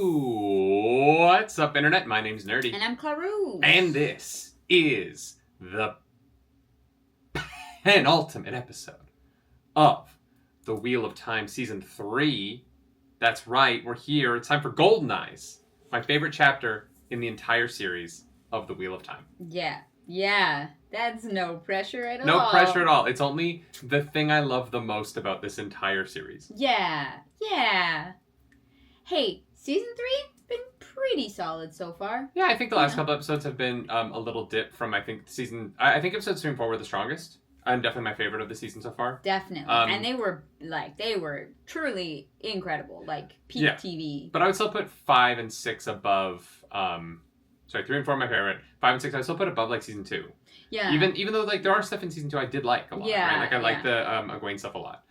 What's up, Internet? My name's Nerdy. And I'm Claru. And this is the penultimate episode of The Wheel of Time Season 3. That's right, we're here. It's time for Golden Eyes, my favorite chapter in the entire series of The Wheel of Time. Yeah. That's no pressure at all. No pressure at all. It's only the thing I love the most about this entire series. Yeah. Hey, Season 3 been pretty solid so far. Yeah, I think the last couple episodes have been a little dip from, I think episodes 3 and 4 were the strongest. And definitely my favorite of the season so far. Definitely. And they were truly incredible. Like, peak TV. But I would still put 5 and 6 above, 3 and 4 are my favorite. 5 and 6 I would still put above, like, Season 2. Yeah. Even though, like, there are stuff in Season 2 I did like a lot, right? Like, I like the Egwene stuff a lot.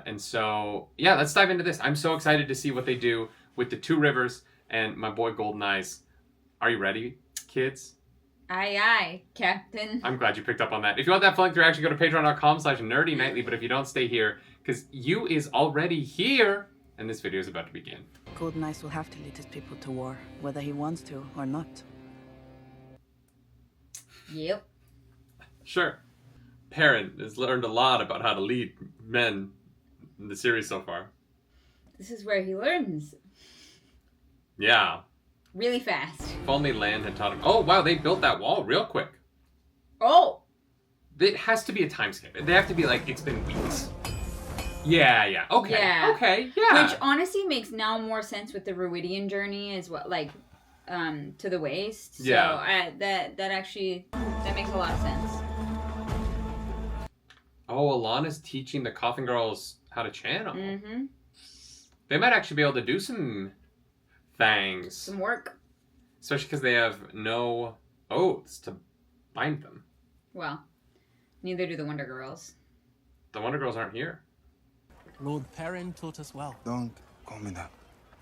And so, yeah, let's dive into this. I'm so excited to see what they do with the Two Rivers and my boy Golden Eyes. Are you ready, kids? Aye, Captain. I'm glad you picked up on that. If you want that flank through, actually go to patreon.com/nerdynightly. But if you don't, stay here, because you is already here, and this video is about to begin. Golden Eyes will have to lead his people to war, whether he wants to or not. Yep. Sure. Perrin has learned a lot about how to lead men in the series so far. This is where he learns. Yeah. Really fast. If only Land had taught him. Oh, wow, they built that wall real quick. Oh! It has to be a time skip. They have to be like, it's been weeks. Yeah. Okay. Yeah. Okay, yeah. Which honestly makes now more sense with the Ruidian journey as well, like, to the waste. So that makes a lot of sense. Oh, Alana's teaching the Coffin Girls how to channel. Mm-hmm. They might actually be able to do some things. Some work. Especially because they have no oaths to bind them. Well, neither do the Wonder Girls. The Wonder Girls aren't here. Lord Perrin taught us well. Don't call me that.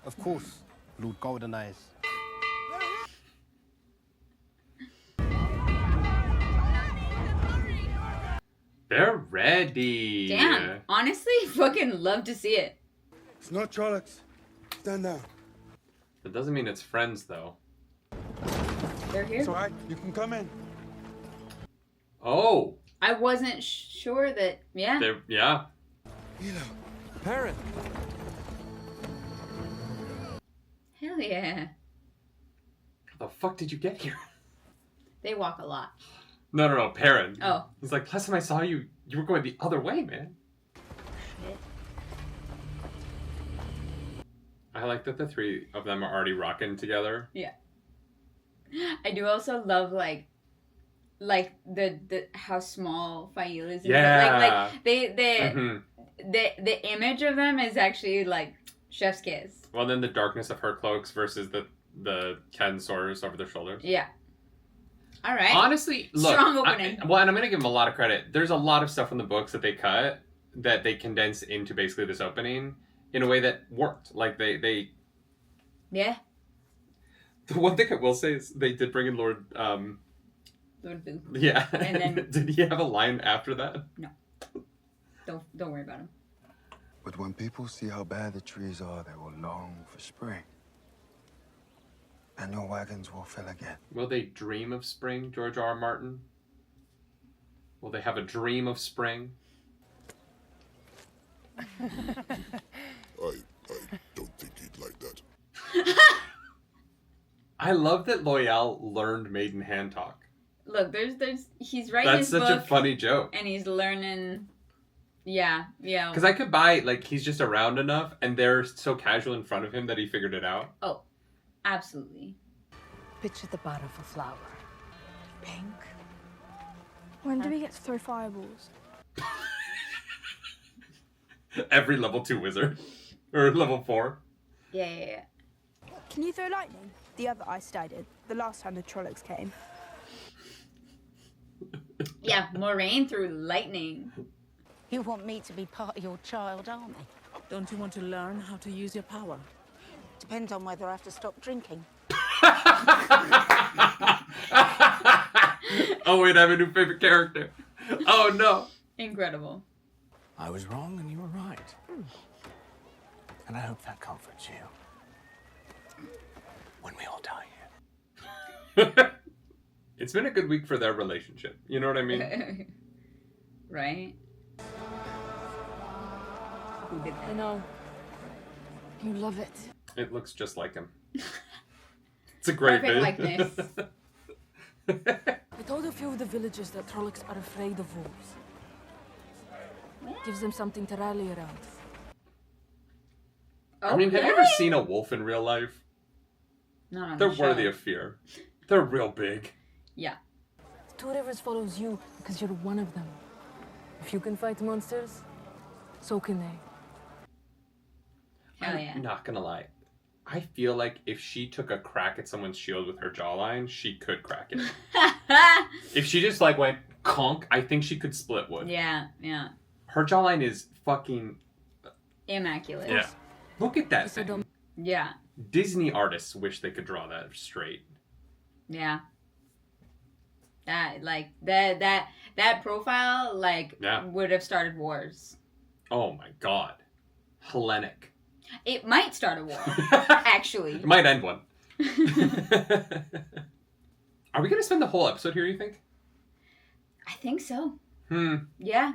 Of course, Lord Golden Eyes. They're ready. Damn. Honestly, fucking love to see it. It's not Trollocs. Stand down. That doesn't mean it's friends, though. They're here. It's alright. You can come in. Oh. I wasn't sure that. Yeah. Yeah. Perrin. Hell yeah. How the fuck did you get here? They walk a lot. No, Perrin. Oh. He's like, last time I saw you, you were going the other way, man. Shit. I like that the three of them are already rocking together. Yeah. I do also love like the how small Fail is. Yeah. Like the image of them is actually like chef's kiss. Well, then the darkness of her cloaks versus the Ken swords over their shoulders. Yeah. All right. Honestly, look. Strong opening. And I'm going to give them a lot of credit. There's a lot of stuff in the books that they cut that they condense into basically this opening in a way that worked. Like they. Yeah. The one thing I will say is they did bring in Lord Boo. Yeah. And then did he have a line after that? No. Don't worry about him. But when people see how bad the trees are, they will long for spring. And your wagons will fill again. Will they dream of spring, George R. R. Martin? Will they have a dream of spring? I don't think he'd like that. I love that Loyal learned Maiden Hand Talk. Look, he's writing That's his such book a funny joke. and he's learning. Yeah. Because I could buy, like, he's just around enough, and they're so casual in front of him that he figured it out. Oh, absolutely. Picture the bud of a flower. Pink. When do we get to throw fireballs? Every level 2 wizard. Or level 4. Yeah. Can you throw lightning? The other ice I did. The last time the Trollocs came. Yeah, Moraine threw lightning. You want me to be part of your child army? Don't you want to learn how to use your power? Depends on whether I have to stop drinking. Oh wait, I have a new favorite character. Oh no. Incredible. I was wrong and you were right. And I hope that comforts you. It's been a good week for their relationship. You know what I mean? Right? Who did that? I know. You love it. It looks just like him. It's a great Perfect vid. likeness. I told a few of the villagers that Trollocs are afraid of wolves. Gives them something to rally around. I mean, have you ever seen a wolf in real life? Not on They're the show. worthy of fear. They're real big. Yeah. The Two Rivers follows you because you're one of them. If you can fight monsters, so can they. Hell yeah. I'm not gonna lie. I feel like if she took a crack at someone's shield with her jawline, she could crack it. If she just like went conk, I think she could split wood. Yeah, yeah. Her jawline is fucking Immaculate. yeah. Look at that thing. Yeah. Disney artists wish they could draw that straight. Yeah. That profile would have started wars. Oh my god. Hellenic. It might start a war, actually. It might end one. Are we gonna spend the whole episode here, you think? I think so. Hmm. Yeah.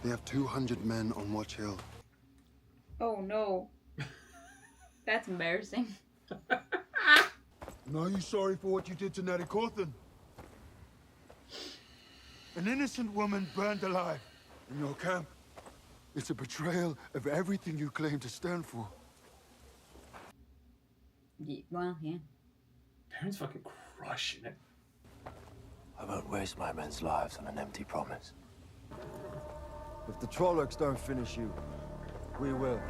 They have 200 men on Watch Hill. Oh no. That's embarrassing. And are you sorry for what you did to Natty Cawthon? An innocent woman burned alive in your camp. It's a betrayal of everything you claim to stand for. Well, yeah. Baron's fucking crushing it. I won't waste my men's lives on an empty promise. If the Trollocs don't finish you, we will.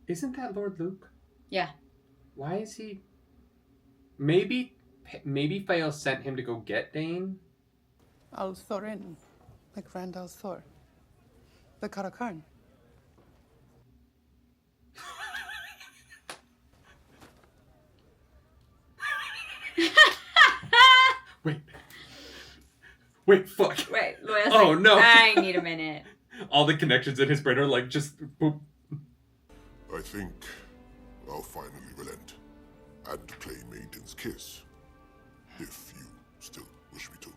Isn't that Lord Luke? Yeah. Why is he... Maybe Fael sent him to go get Dane? Al-Thorin, like Randall Thor. The Karakarn. Wait, fuck. Wait, Loya's oh, like, no. I need a minute. All the connections in his brain are like just boop. I think I'll finally relent and play Maiden's Kiss, if you still wish me to.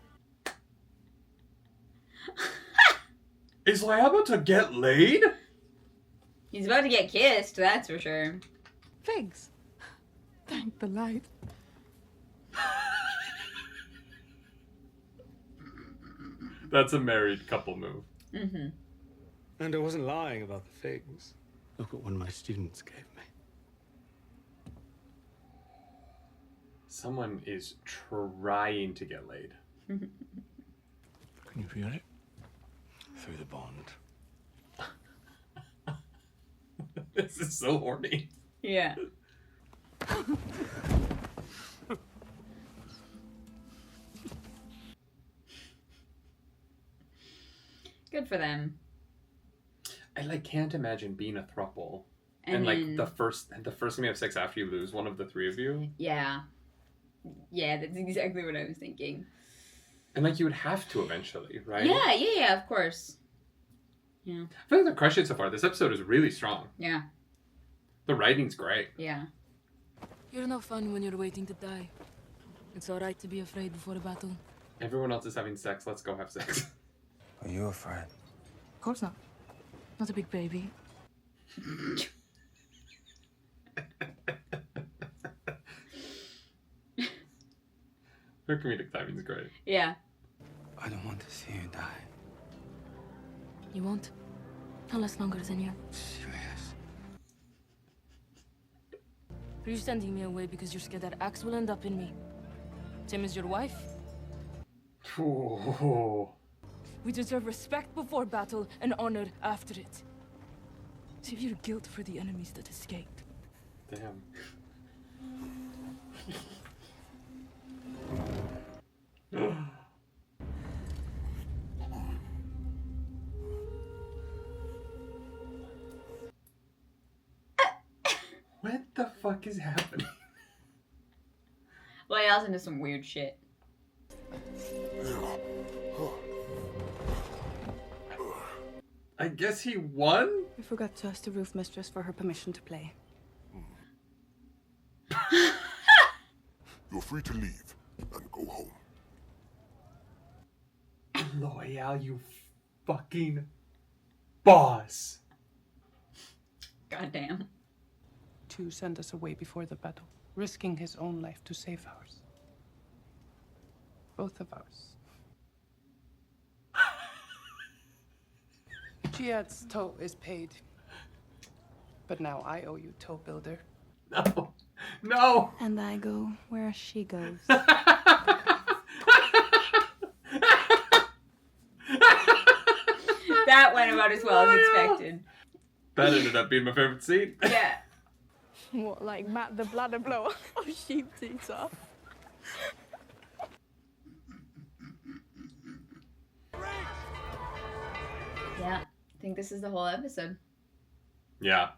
Is Leia about to get laid? He's about to get kissed, that's for sure. Figs. Thank the light. That's a married couple move. Mm-hmm. And I wasn't lying about the figs. Look at one my students gave me. Someone is trying to get laid. Can you feel it? Through the bond. This is so horny. Yeah. Good for them. I can't imagine being a throuple. And then, the first time you have sex after you lose one of the three of you. Yeah. Yeah, that's exactly what I was thinking. And you would have to eventually, right? Yeah, of course. Yeah. I feel like they're crushing it so far. This episode is really strong. Yeah. The writing's great. Yeah. You're no fun when you're waiting to die. It's alright to be afraid before a battle. Everyone else is having sex. Let's go have sex. Are you afraid? Of course not. Not a big baby. Her comedic timing's great. Yeah. I don't want to see you die. You won't? I'll last longer than you. Serious? Are you sending me away because you're scared that axe will end up in me? Same as your wife? Ooh. We deserve respect before battle and honor after it. Save your guilt for the enemies that escaped. Damn. What the fuck is happening? Loya's into some weird shit. I guess he won? We forgot to ask the roof mistress for her permission to play. You're free to leave, go home. Loyal, you fucking boss. Goddamn. To send us away before the battle, risking his own life to save ours. Both of ours. Giad's toll is paid. But now I owe you, tow builder. No. No. And I go where she goes. That went about as well as expected. That ended up being my favorite scene. Yeah. What, like Matt the bladder blower? Oh, sheep eater. Yeah. I think this is the whole episode. Yeah.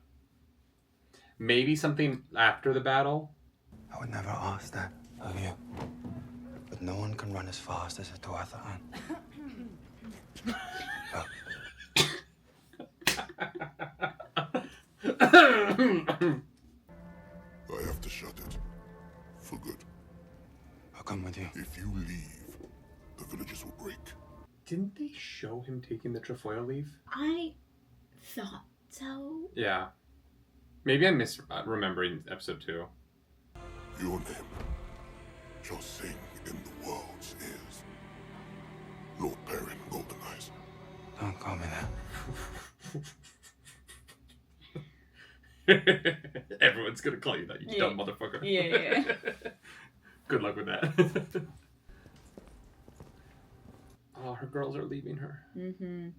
Maybe something after the battle. I would never ask that of you. But no one can run as fast as a Tuathaan. I have to shut it. For good. I'll come with you. If you leave, the villages will break. Didn't they show him taking the trefoil leaf? I thought so. Yeah. Maybe I'm misremembering episode 2. Your name shall sing in the world's ears. Lord Perrin Golden Eyes. Don't call me that. Everyone's gonna call you that, you dumb motherfucker. Yeah. Good luck with that. Oh, her girls are leaving her. Mm-hmm.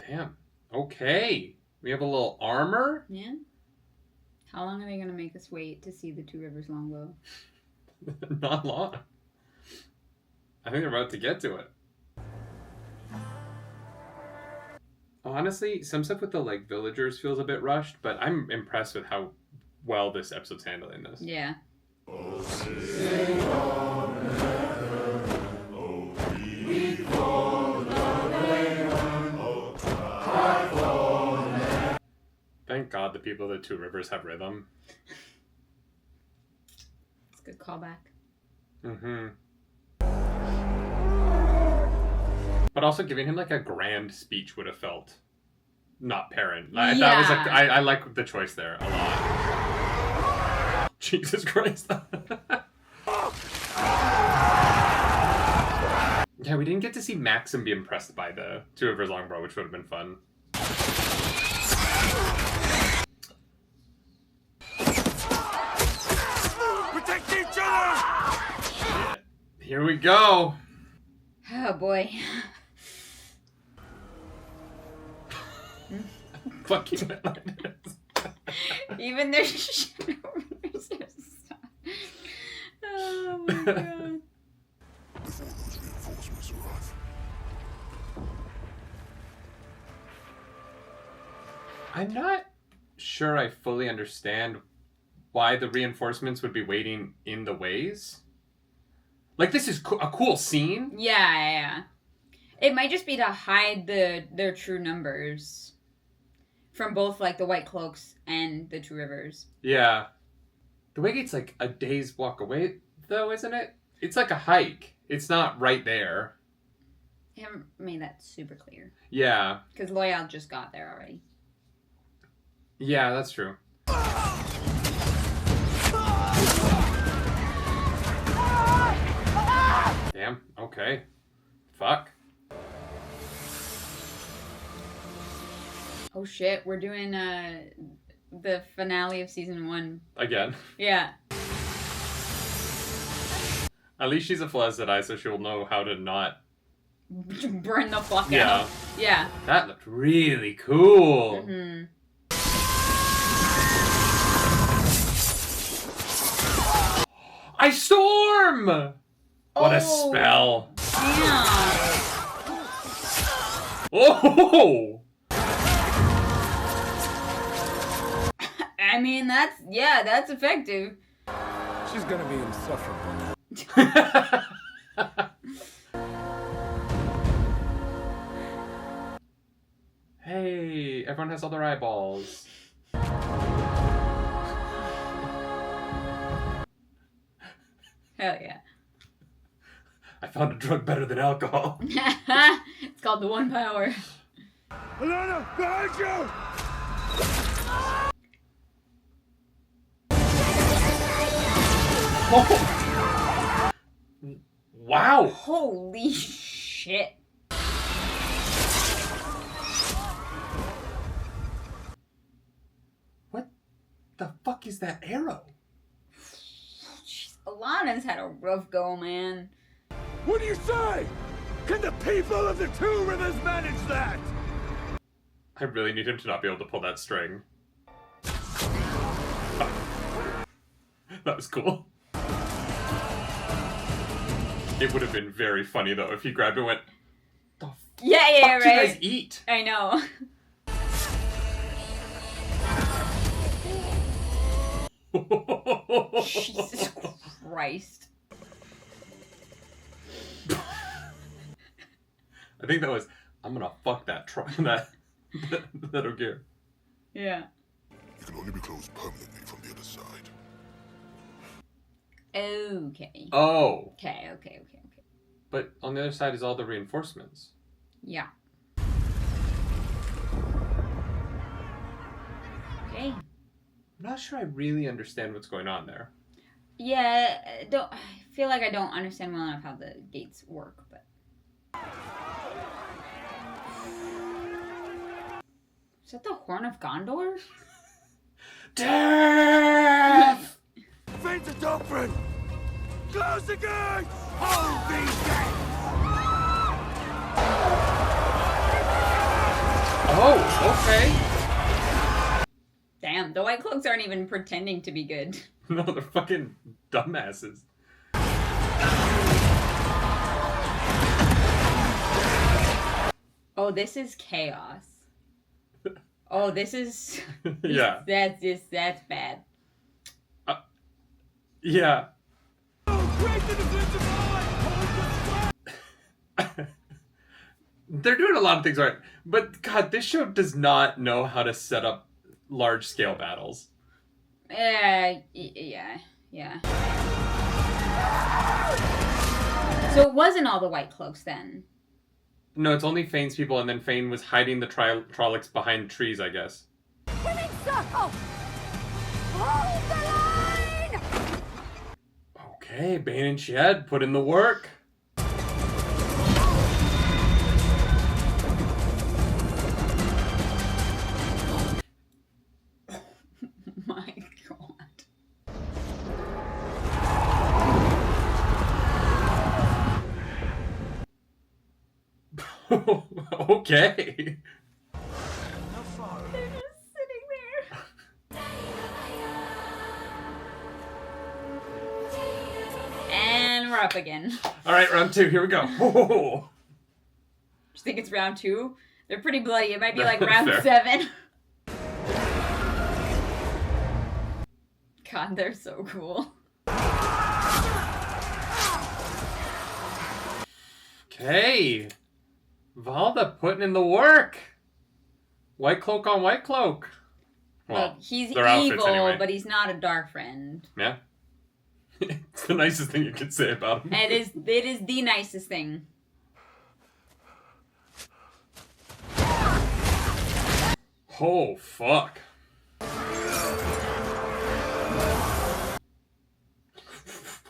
Damn. Okay. We have a little armor? Yeah. How long are they gonna make us wait to see the Two Rivers longbow? Not long. I think they're about to get to it. Honestly, some stuff with the like villagers feels a bit rushed, but I'm impressed with how well this episode's handling this. Yeah. Thank God the people of the Two Rivers have rhythm. It's a good callback. Mm-hmm. But also giving him like a grand speech would have felt not Perrin. That was like I like the choice there a lot. Jesus Christ. Yeah, we didn't get to see Maxim be impressed by the Two Rivers longbow, which would have been fun. Protect each other! Shit. Here we go. Oh boy. Fucking Even their shoulders are oh my god. Before those reinforcements arrive. I'm not sure I fully understand why the reinforcements would be waiting in the ways. Like, this is a cool scene. Yeah. It might just be to hide their true numbers from both, like, the White Cloaks and the Two Rivers. Yeah. The Waygate's like a day's walk away, though, isn't it? It's like a hike. It's not right there. They haven't made that super clear. Yeah. Because Loyal just got there already. Yeah, that's true. Damn. Okay. Fuck. Oh shit, we're doing the finale of season 1. Again. Yeah. At least she's a Flezdai, so she'll know how to not... burn the fuck out. Yeah. That looked really cool. Mm-hmm. Ice Storm! What a spell. Damn. Oh! I mean, that's effective. She's gonna be insufferable. Hey, everyone has all their eyeballs. Hell yeah. I found a drug better than alcohol. It's called the One Power. Alana, behind you! Oh. Wow. Holy shit. What the fuck is that arrow? Jeez, Alana's had a rough go, man. What do you say? Can the people of the Two Rivers manage that? I really need him to not be able to pull that string. That was cool. It would have been very funny though if he grabbed it and went, "The yeah, fuck right. do you guys eat?" I know. Jesus Christ. I think that was, "I'm gonna fuck that that gear." Yeah. You can only be closed permanently from the other side. Okay. Oh. Okay. But on the other side is all the reinforcements. Yeah. Okay. I'm not sure I really understand what's going on there. Yeah, I feel like I don't understand well enough how the gates work, but. Is that the Horn of Gondor? Death! Fence the doctrine! Close the gate! Hold these gates! Oh, okay. Damn, the White Cloaks aren't even pretending to be good. No, they're fucking dumbasses. Oh, this is chaos. Oh, this is... Yeah. That's bad. Yeah. They're doing a lot of things right. But, God, this show does not know how to set up large-scale battles. Yeah. So it wasn't all the White Cloaks then? No, it's only Fane's people, and then Fane was hiding the Trollocs behind trees, I guess. Women circle! Hold the line! Okay, Bane and Shed, put in the work. My God. Okay. They're just sitting there. And we're up again. All right, round 2. Here we go. Do you think it's round 2? They're pretty bloody. It might be like round 7. God, they're so cool. Okay. Valda putting in the work. White cloak on white cloak. Well, look, he's their evil, anyway. but he's not a dark friend. Yeah. It's the nicest thing you can say about him. It is the nicest thing. Oh, fuck.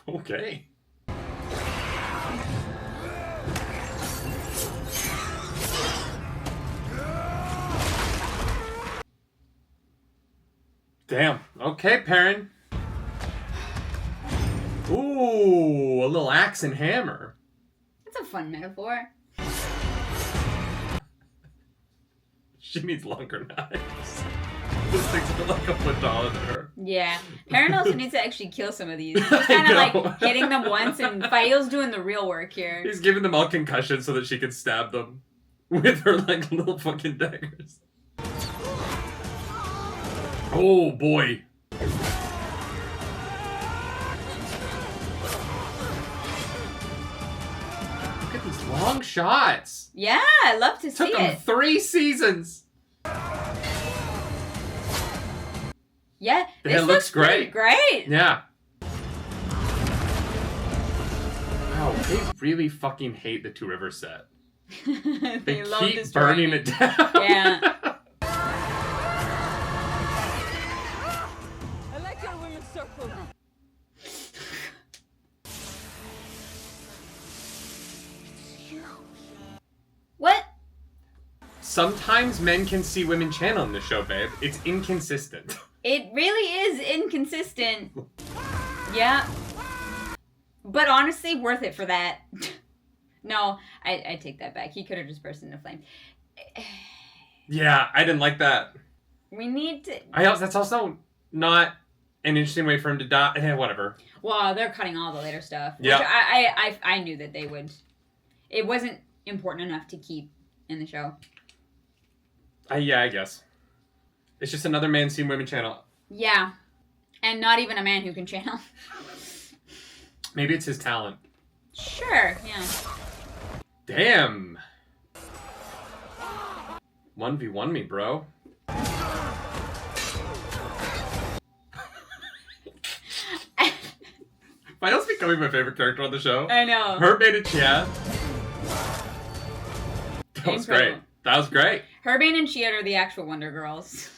Okay. Damn. Okay, Perrin. Ooh, a little axe and hammer. That's a fun metaphor. She needs longer knives. This thing's like a foot taller than her. Yeah. Perrin also needs to actually kill some of these. He's kind of like hitting them once, and Fael's doing the real work here. He's giving them all concussions so that she can stab them with her like little fucking daggers. Oh boy. Look at these long shots. Yeah, I love to see Took them it. 3 seasons. Yeah, It looks great. Great. Yeah. They really fucking hate the Two Rivers set. They love keep burning it down. Yeah. I like your women's circle. What? Sometimes men can see women channel in the show, babe. It's inconsistent. It really is inconsistent. Yeah. But honestly, worth it for that. No, I take that back. He could have just burst into flame. Yeah, I didn't like that. We need to... That's also not an interesting way for him to die. Whatever. Well, they're cutting all the later stuff. Yeah. Which I knew that they would. It wasn't important enough to keep in the show. Yeah, I guess. It's just another man seeing women channel. Yeah. And not even a man who can channel. Maybe it's his talent. Sure, yeah. Damn. 1v1 me, bro. Final's becoming my favorite character on the show. I know. Herbane and Chad. That was great. That was great. Herbane and Chiat are the actual Wonder Girls.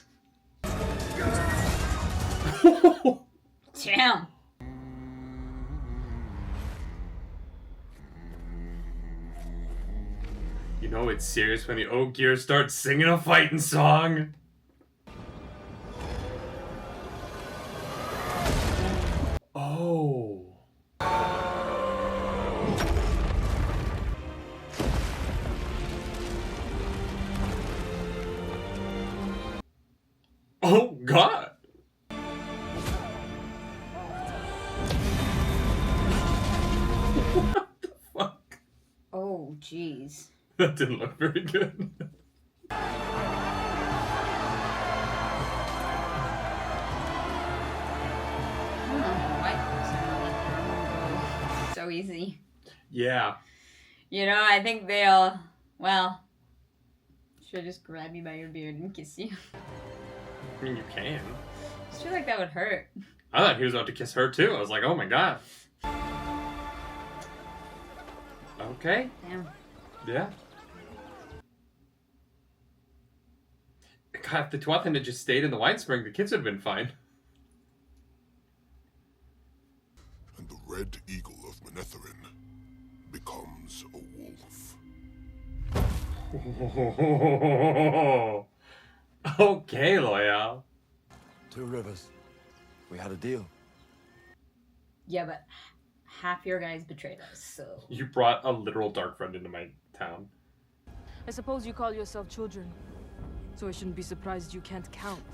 Damn. You know it's serious when the Ogier starts singing a fighting song. Oh. Oh, God. What the fuck? Oh, jeez. That didn't look very good. So easy. Yeah. You know, I think they'll, well, should I just grab you by your beard and kiss you? I mean, you can. I just feel like that would hurt. I thought he was about to kiss her too. I was like, oh my God. Okay. Damn. Yeah. God, if the Tuatha had just stayed in the White Spring, the kids would have been fine. And the Red Eagle of Manetherin becomes a wolf. Okay, Loyal. Two Rivers. We had a deal. Yeah, but half your guys betrayed us, so... You brought a literal dark friend into my town. I suppose you call yourself children, so I shouldn't be surprised you can't count.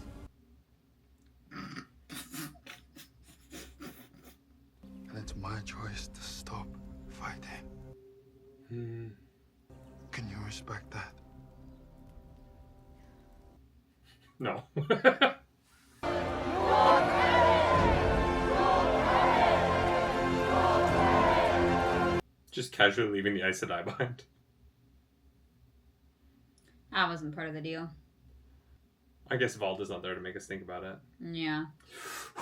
And it's my choice to stop fighting. Can you respect that? No. Just casually leaving the Aes Sedai behind. That wasn't part of the deal. I guess Valda's not there to make us think about it. Yeah.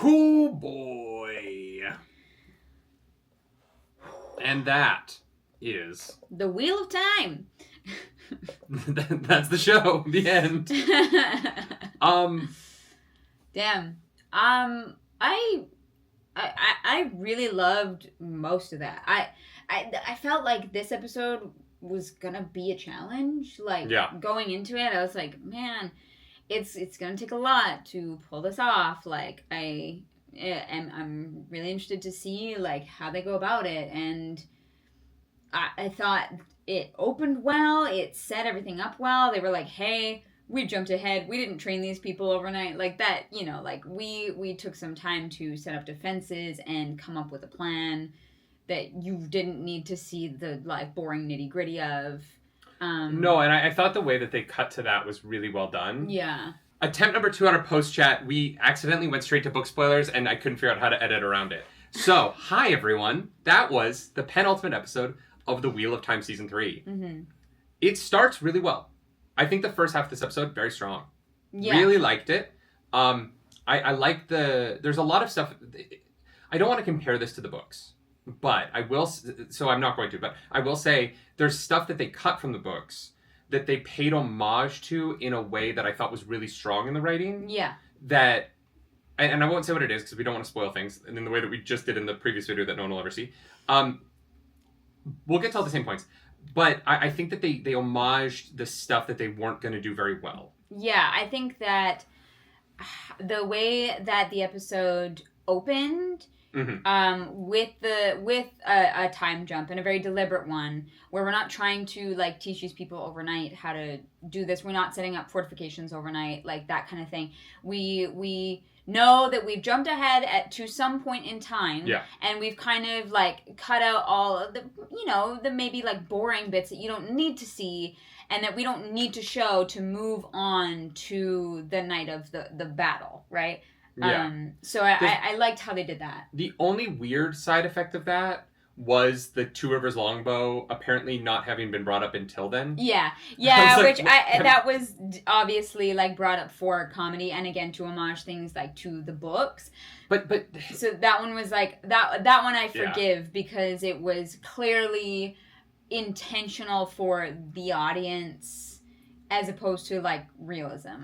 Oh boy. And that is... The Wheel of Time! That's the show. The end. Damn. I really loved most of that. I felt like this episode was gonna be a challenge. Like, yeah. Going into it, I was like, man, it's gonna take a lot to pull this off. Like, I'm really interested to see like how they go about it, and I thought it opened well. It set everything up well. They were like, hey, we jumped ahead. We didn't train these people overnight. Like that, you know, like we took some time to set up defenses and come up with a plan that you didn't need to see the like boring nitty gritty of. No, and I thought the way that they cut to that was really well done. Yeah. Attempt number 2 on our post chat, we accidentally went straight to book spoilers and I couldn't figure out how to edit around it. So, hi everyone. That was the penultimate episode of The Wheel of Time Season 3. Mm-hmm. It starts really well. I think the first half of this episode, very strong. Yeah. Really liked it. I like there's a lot of stuff. I don't want to compare this to the books. But I will, so I'm not going to, but I will say there's stuff that they cut from the books that they paid homage to in a way that I thought was really strong in the writing. Yeah. That, and I won't say what it is because we don't want to spoil things, and in the way that we just did in the previous video that no one will ever see. We'll get to all the same points. But I think that they homaged the stuff that they weren't going to do very well. Yeah, I think that the way that the episode opened, with a time jump, and a very deliberate one, where we're not trying to like teach these people overnight how to do this. We're not setting up fortifications overnight, like that kind of thing. We know that we've jumped ahead to some point in time, and we've kind of like cut out all of the, you know, the maybe like boring bits that you don't need to see and that we don't need to show to move on to the night of the battle, right? Yeah. So I liked how they did that. The only weird side effect of that was the Two Rivers longbow apparently not having been brought up until then. Yeah, like, that was obviously like brought up for comedy and again to homage things like to the books. But so that one was like that one I forgive because it was clearly intentional for the audience as opposed to like realism.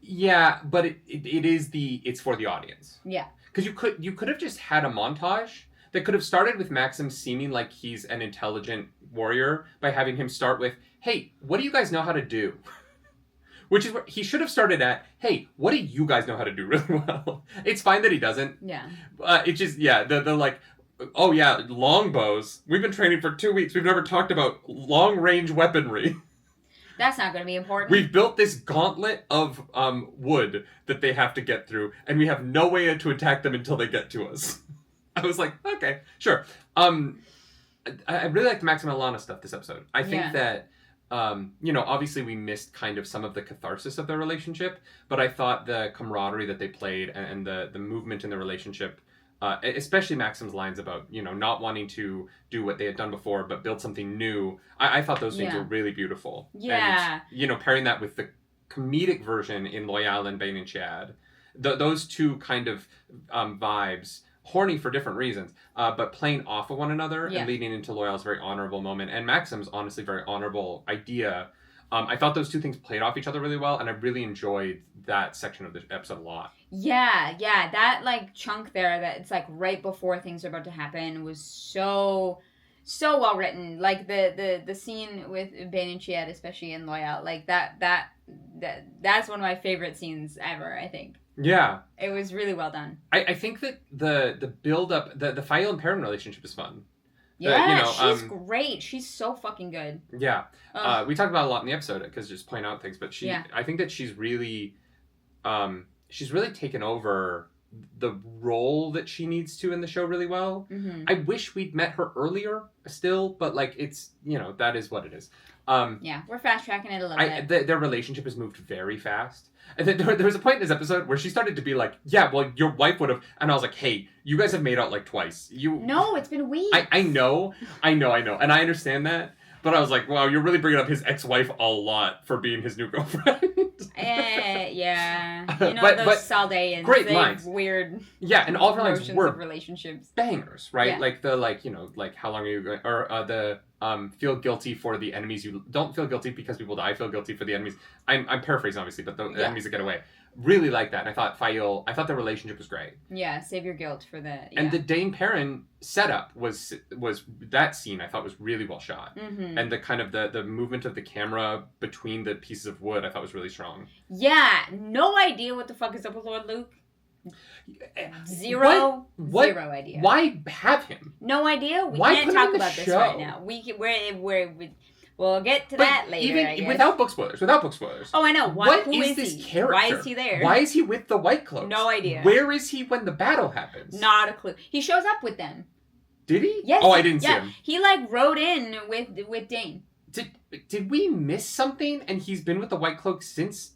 Yeah, but it's for the audience. Yeah. Because you could have just had a montage that could have started with Maxim seeming like he's an intelligent warrior by having him start with, "Hey, what do you guys know how to do?" Which is where he should have started at, "Hey, what do you guys know how to do really well?" It's fine that he doesn't. Yeah. It's just, the like, "Oh yeah, longbows. We've been training for 2 weeks. We've never talked about long-range weaponry." That's not going to be important. We've built this gauntlet of wood that they have to get through, and we have no way to attack them until they get to us. I was like, okay, sure. I really liked Maxim and Alana stuff this episode. I think that, obviously we missed kind of some of the catharsis of their relationship, but I thought the camaraderie that they played and the movement in the relationship, especially Maxim's lines about, not wanting to do what they had done before, but build something new. I thought those things were really beautiful. Yeah. And, pairing that with the comedic version in Loyal and Bane and Chad, those two kind of vibes, horny for different reasons, but playing off of one another and leading into Loyal's very honorable moment and Maxim's honestly very honorable idea. I thought those two things played off each other really well, and I really enjoyed that section of the episode a lot. Yeah, that like chunk there that it's like right before things are about to happen was so well written. Like the scene with Bane and Chiad, especially in Loyal, like that's one of my favorite scenes ever, I think. Yeah. It was really well done. I think that the build up, the Fael and Perrin relationship is fun. Yeah, she's great. She's so fucking good. Yeah. We talked about it a lot in the episode because just point out things, but I think that she's really taken over the role that she needs to in the show really well. Mm-hmm. I wish we'd met her earlier still, but like it's, that is what it is. Yeah, we're fast tracking it a little bit. Their relationship has moved very fast. And then there was a point in this episode where she started to be like, yeah, well, your wife would have. And I was like, hey, you guys have made out like twice. No, it's been weeks. I know. And I understand that. But I was like, wow, you're really bringing up his ex-wife a lot for being his new girlfriend. Yeah. But Saldeans. Great they lines. Weird. Yeah, and all of her lines were of relationships. Bangers, right? Yeah. Like the like how long are you going, or the feel guilty for the enemies you don't feel guilty because people die. Feel guilty for the enemies. I'm paraphrasing obviously, but the enemies that get away. Really like that. And I thought the relationship was great. Yeah, save your guilt for the. Yeah. And the Dane Perrin setup was that scene I thought was really well shot. Mm-hmm. And the kind of the movement of the camera between the pieces of wood I thought was really strong. Yeah, no idea what the fuck is up with Lord Luke. Zero idea. Why have him? No idea. We Why can't talk about this right now. We'll get to that later. Even I guess. without book spoilers. Oh, I know. What who is this he? character? Why is he there? Why is he with the White Cloaks? No idea. Where is he when the battle happens? Not a clue. He shows up with them. Did he? Yes. Oh, I didn't see him. He like rode in with Dane. Did we miss something? And he's been with the White Cloaks since.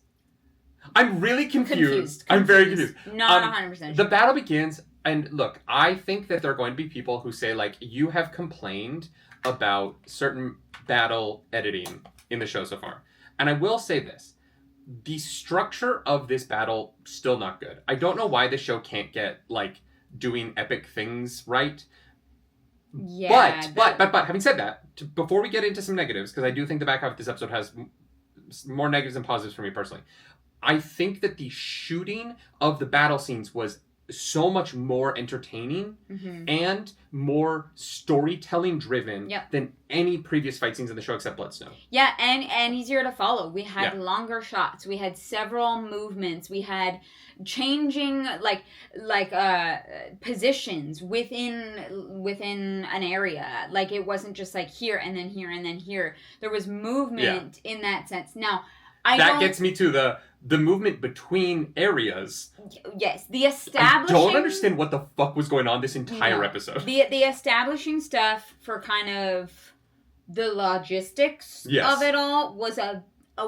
I'm really confused. I'm very confused. Not 100% sure. The battle begins, and look, I think that there are going to be people who say, like, you have complained about certain battle editing in the show so far. And I will say this. The structure of this battle, still not good. I don't know why the show can't get, like, doing epic things right. Yeah. But having said that, before we get into some negatives, because I do think the back half of this episode has more negatives than positives for me personally, I think that the shooting of the battle scenes was so much more entertaining and more storytelling driven than any previous fight scenes in the show except Blood Snow. Yeah, and easier to follow. We had longer shots. We had several movements. We had changing positions within an area. Like it wasn't just like here and then here and then here. There was movement in that sense. Now, that gets me to the movement between areas. Yes, the establishing... I don't understand what the fuck was going on this entire episode. The establishing stuff for kind of the logistics of it all was a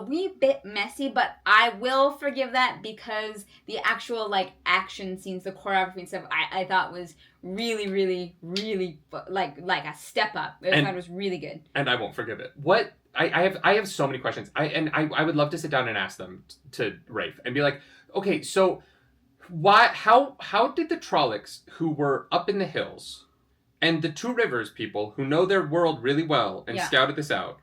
wee bit messy, but I will forgive that because the actual like action scenes, the choreography and stuff, I thought was really, really, really like a step up. I thought it was really good. And I won't forgive it. What... I have so many questions. I would love to sit down and ask them to Rafe and be like, okay, so how did the Trollocs who were up in the hills and the Two Rivers people who know their world really well and scouted this out,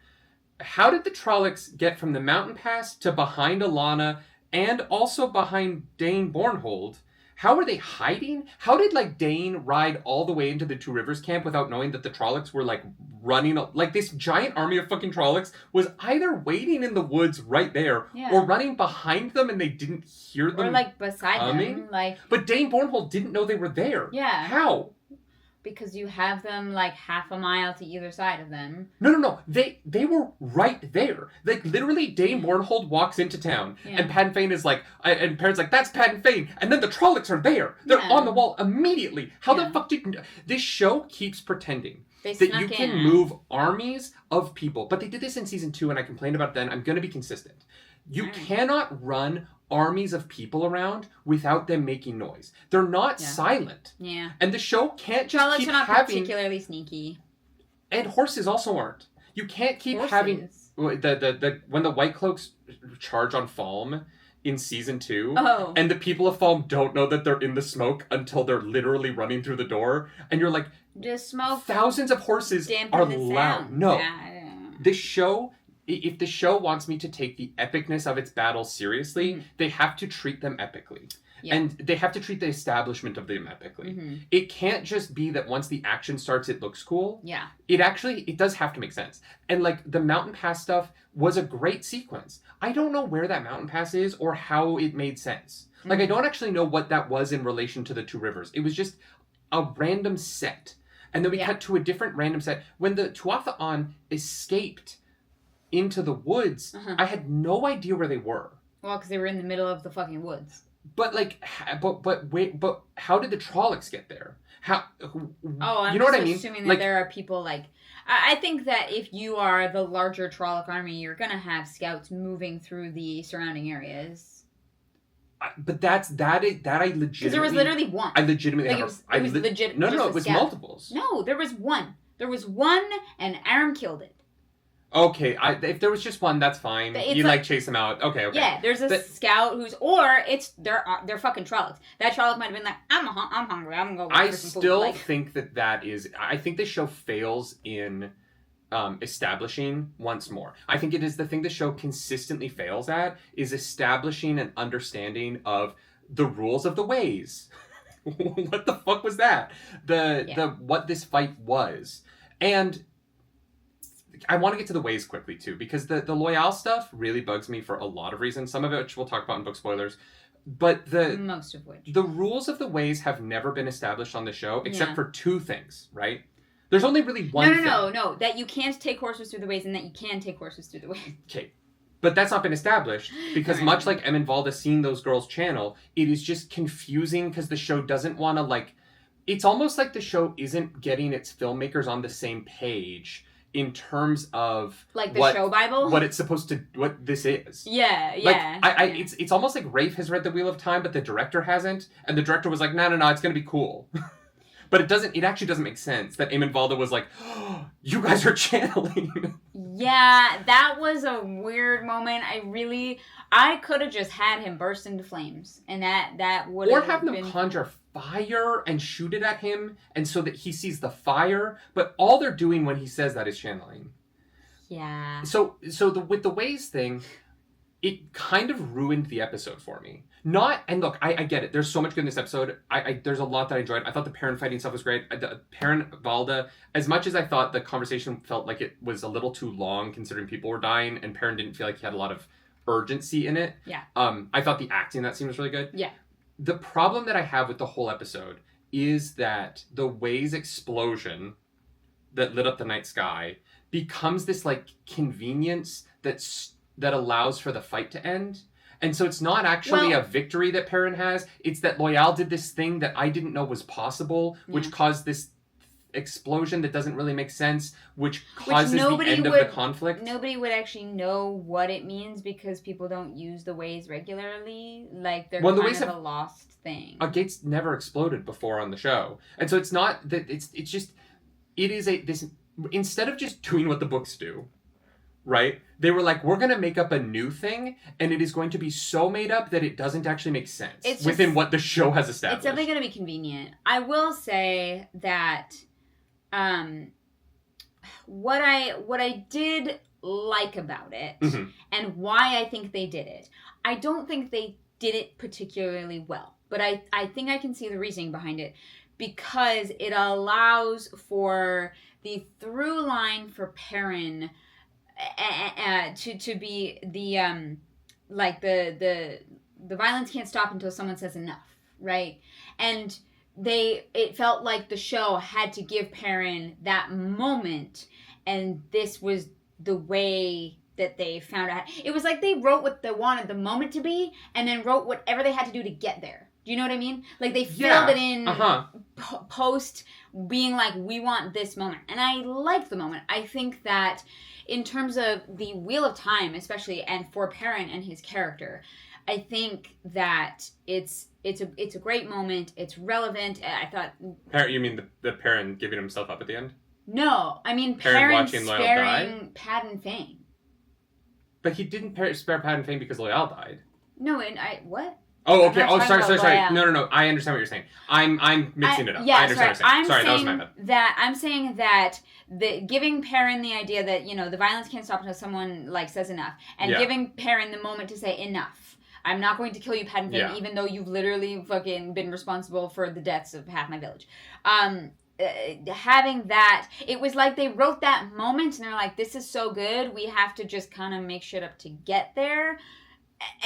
how did the Trollocs get from the mountain pass to behind Alana and also behind Dane Bornhold? How were they hiding? How did, like, Dane ride all the way into the Two Rivers camp without knowing that the Trollocs were, like, running... Like, this giant army of fucking Trollocs was either waiting in the woods right there or running behind them and they didn't hear them or, like, beside coming. them. Like... But Dane Bornhold didn't know they were there. Yeah. How? Because you have them, like, half a mile to either side of them. No. They were right there. Like, literally, Dane Bornhold walks into town, and Pat Fane is like... And Perrin's like, that's Pat Fane! And then the Trollocs are there! They're on the wall immediately! How the fuck did... This show keeps pretending that you can move armies of people. But they did this in Season 2, and I complained about it then. I'm going to be consistent. You cannot run armies of people around without them making noise. They're not silent. Yeah. And the show can't just Trollocs keep are not having... particularly sneaky. And horses also aren't. You can't keep having... When the White Cloaks charge on Falm in Season 2, and the people of Falm don't know that they're in the smoke until they're literally running through the door, and you're like... Just smoke. Thousands of horses are loud. No. This show... If the show wants me to take the epicness of its battles seriously, they have to treat them epically. Yeah. And they have to treat the establishment of them epically. It can't just be that once the action starts, it looks cool. Yeah. It does have to make sense. And, like, the mountain pass stuff was a great sequence. I don't know where that mountain pass is or how it made sense. Like, I don't actually know what that was in relation to the Two Rivers. It was just a random set. And then we cut to a different random set. When the Tuatha escaped into the woods, I had no idea where they were. Well, because they were in the middle of the fucking woods. But like, but how did the Trollocs get there? How? I'm you know what I mean? Assuming that there are people like. I think that if you are the larger Trolloc army, you're gonna have scouts moving through the surrounding areas. But that I legitimately. Because there was literally one. I legitimately. Like it was legit. No, it was multiples. No, there was one. There was one, and Aram killed it. Okay, if there was just one, that's fine. You like chase them out. Okay. Yeah, there's a scout who's, or they're fucking Trollocs. That Trolloc might have been like, I'm hungry. I'm gonna go. For some food. Think that is. I think this show fails in establishing once more. I think it is the thing the show consistently fails at is establishing an understanding of the rules of the ways. What the fuck was that? The what this fight was, and. I want to get to the ways quickly, too, because the Loyal stuff really bugs me for a lot of reasons, some of which we'll talk about in book spoilers. But most of which. The rules of the ways have never been established on the show, except for two things, right? There's only really one thing. No. That you can't take horses through the ways and that you can take horses through the ways. Okay. But that's not been established, because much like Em and Valda seeing those girls channel, it is just confusing because the show doesn't want to, like... It's almost like the show isn't getting its filmmakers on the same page... in terms of like the show Bible, what it's supposed to, what this is. Yeah. Like, it's almost like Rafe has read the Wheel of Time, but the director hasn't, and the director was like, no, it's gonna be cool. But it actually doesn't make sense that Eamon Valda was like, oh, you guys are channeling. Yeah, that was a weird moment. I could have just had him burst into flames, and that would have been... Or have them conjure fire and shoot it at him, and so that he sees the fire, but all they're doing when he says that is channeling. Yeah. So with the ways thing, it kind of ruined the episode for me. And look, I get it. There's so much good in this episode. There's a lot that I enjoyed. I thought the Perrin fighting stuff was great. The Perrin Valda, as much as I thought the conversation felt like it was a little too long considering people were dying, and Perrin didn't feel like he had a lot of urgency in it. Yeah. I thought the acting in that scene was really good. Yeah. The problem that I have with the whole episode is that the Waze explosion that lit up the night sky becomes this like convenience that allows for the fight to end. And so it's not actually a victory that Perrin has. It's that Loyal did this thing that I didn't know was possible, which caused this explosion that doesn't really make sense, which causes the end of the conflict. Nobody would actually know what it means because people don't use the Waze regularly. Like, they're kind of a lost thing. Gates never exploded before on the show. And so it's not that instead of just doing what the books do, right? They were like, we're going to make up a new thing, and it is going to be so made up that it doesn't actually make sense within what the show has established. It's definitely going to be convenient. I will say that what I did like about it, and why I think they did it, I don't think they did it particularly well, but I think I can see the reasoning behind it, because it allows for the through line for Perrin to be the the violence can't stop until someone says enough, right? And it felt like the show had to give Perrin that moment, and this was the way that they found out. It was like they wrote what they wanted the moment to be, and then wrote whatever they had to do to get there. Do you know what I mean? Like, they filled it in post being like, we want this moment. And I like the moment. I think that in terms of the Wheel of Time, especially, and for Perrin and his character, I think that it's a great moment. It's relevant. I thought... You mean the Perrin giving himself up at the end? No. I mean Perrin sparing Pad and Fane. But he didn't spare Pad and Fane because Loyal died. No, and what? Oh, okay. Oh, sorry. No. I understand what you're saying. I'm mixing it up. Yeah, I understand what you're saying. Sorry, that was my bad. I'm saying that giving Perrin the idea that, the violence can't stop until someone, says enough. And giving Perrin the moment to say enough. I'm not going to kill you, Pad and Fane, even though you've literally fucking been responsible for the deaths of half my village. Having that, it was like they wrote that moment and they're like, this is so good, we have to just kind of make shit up to get there.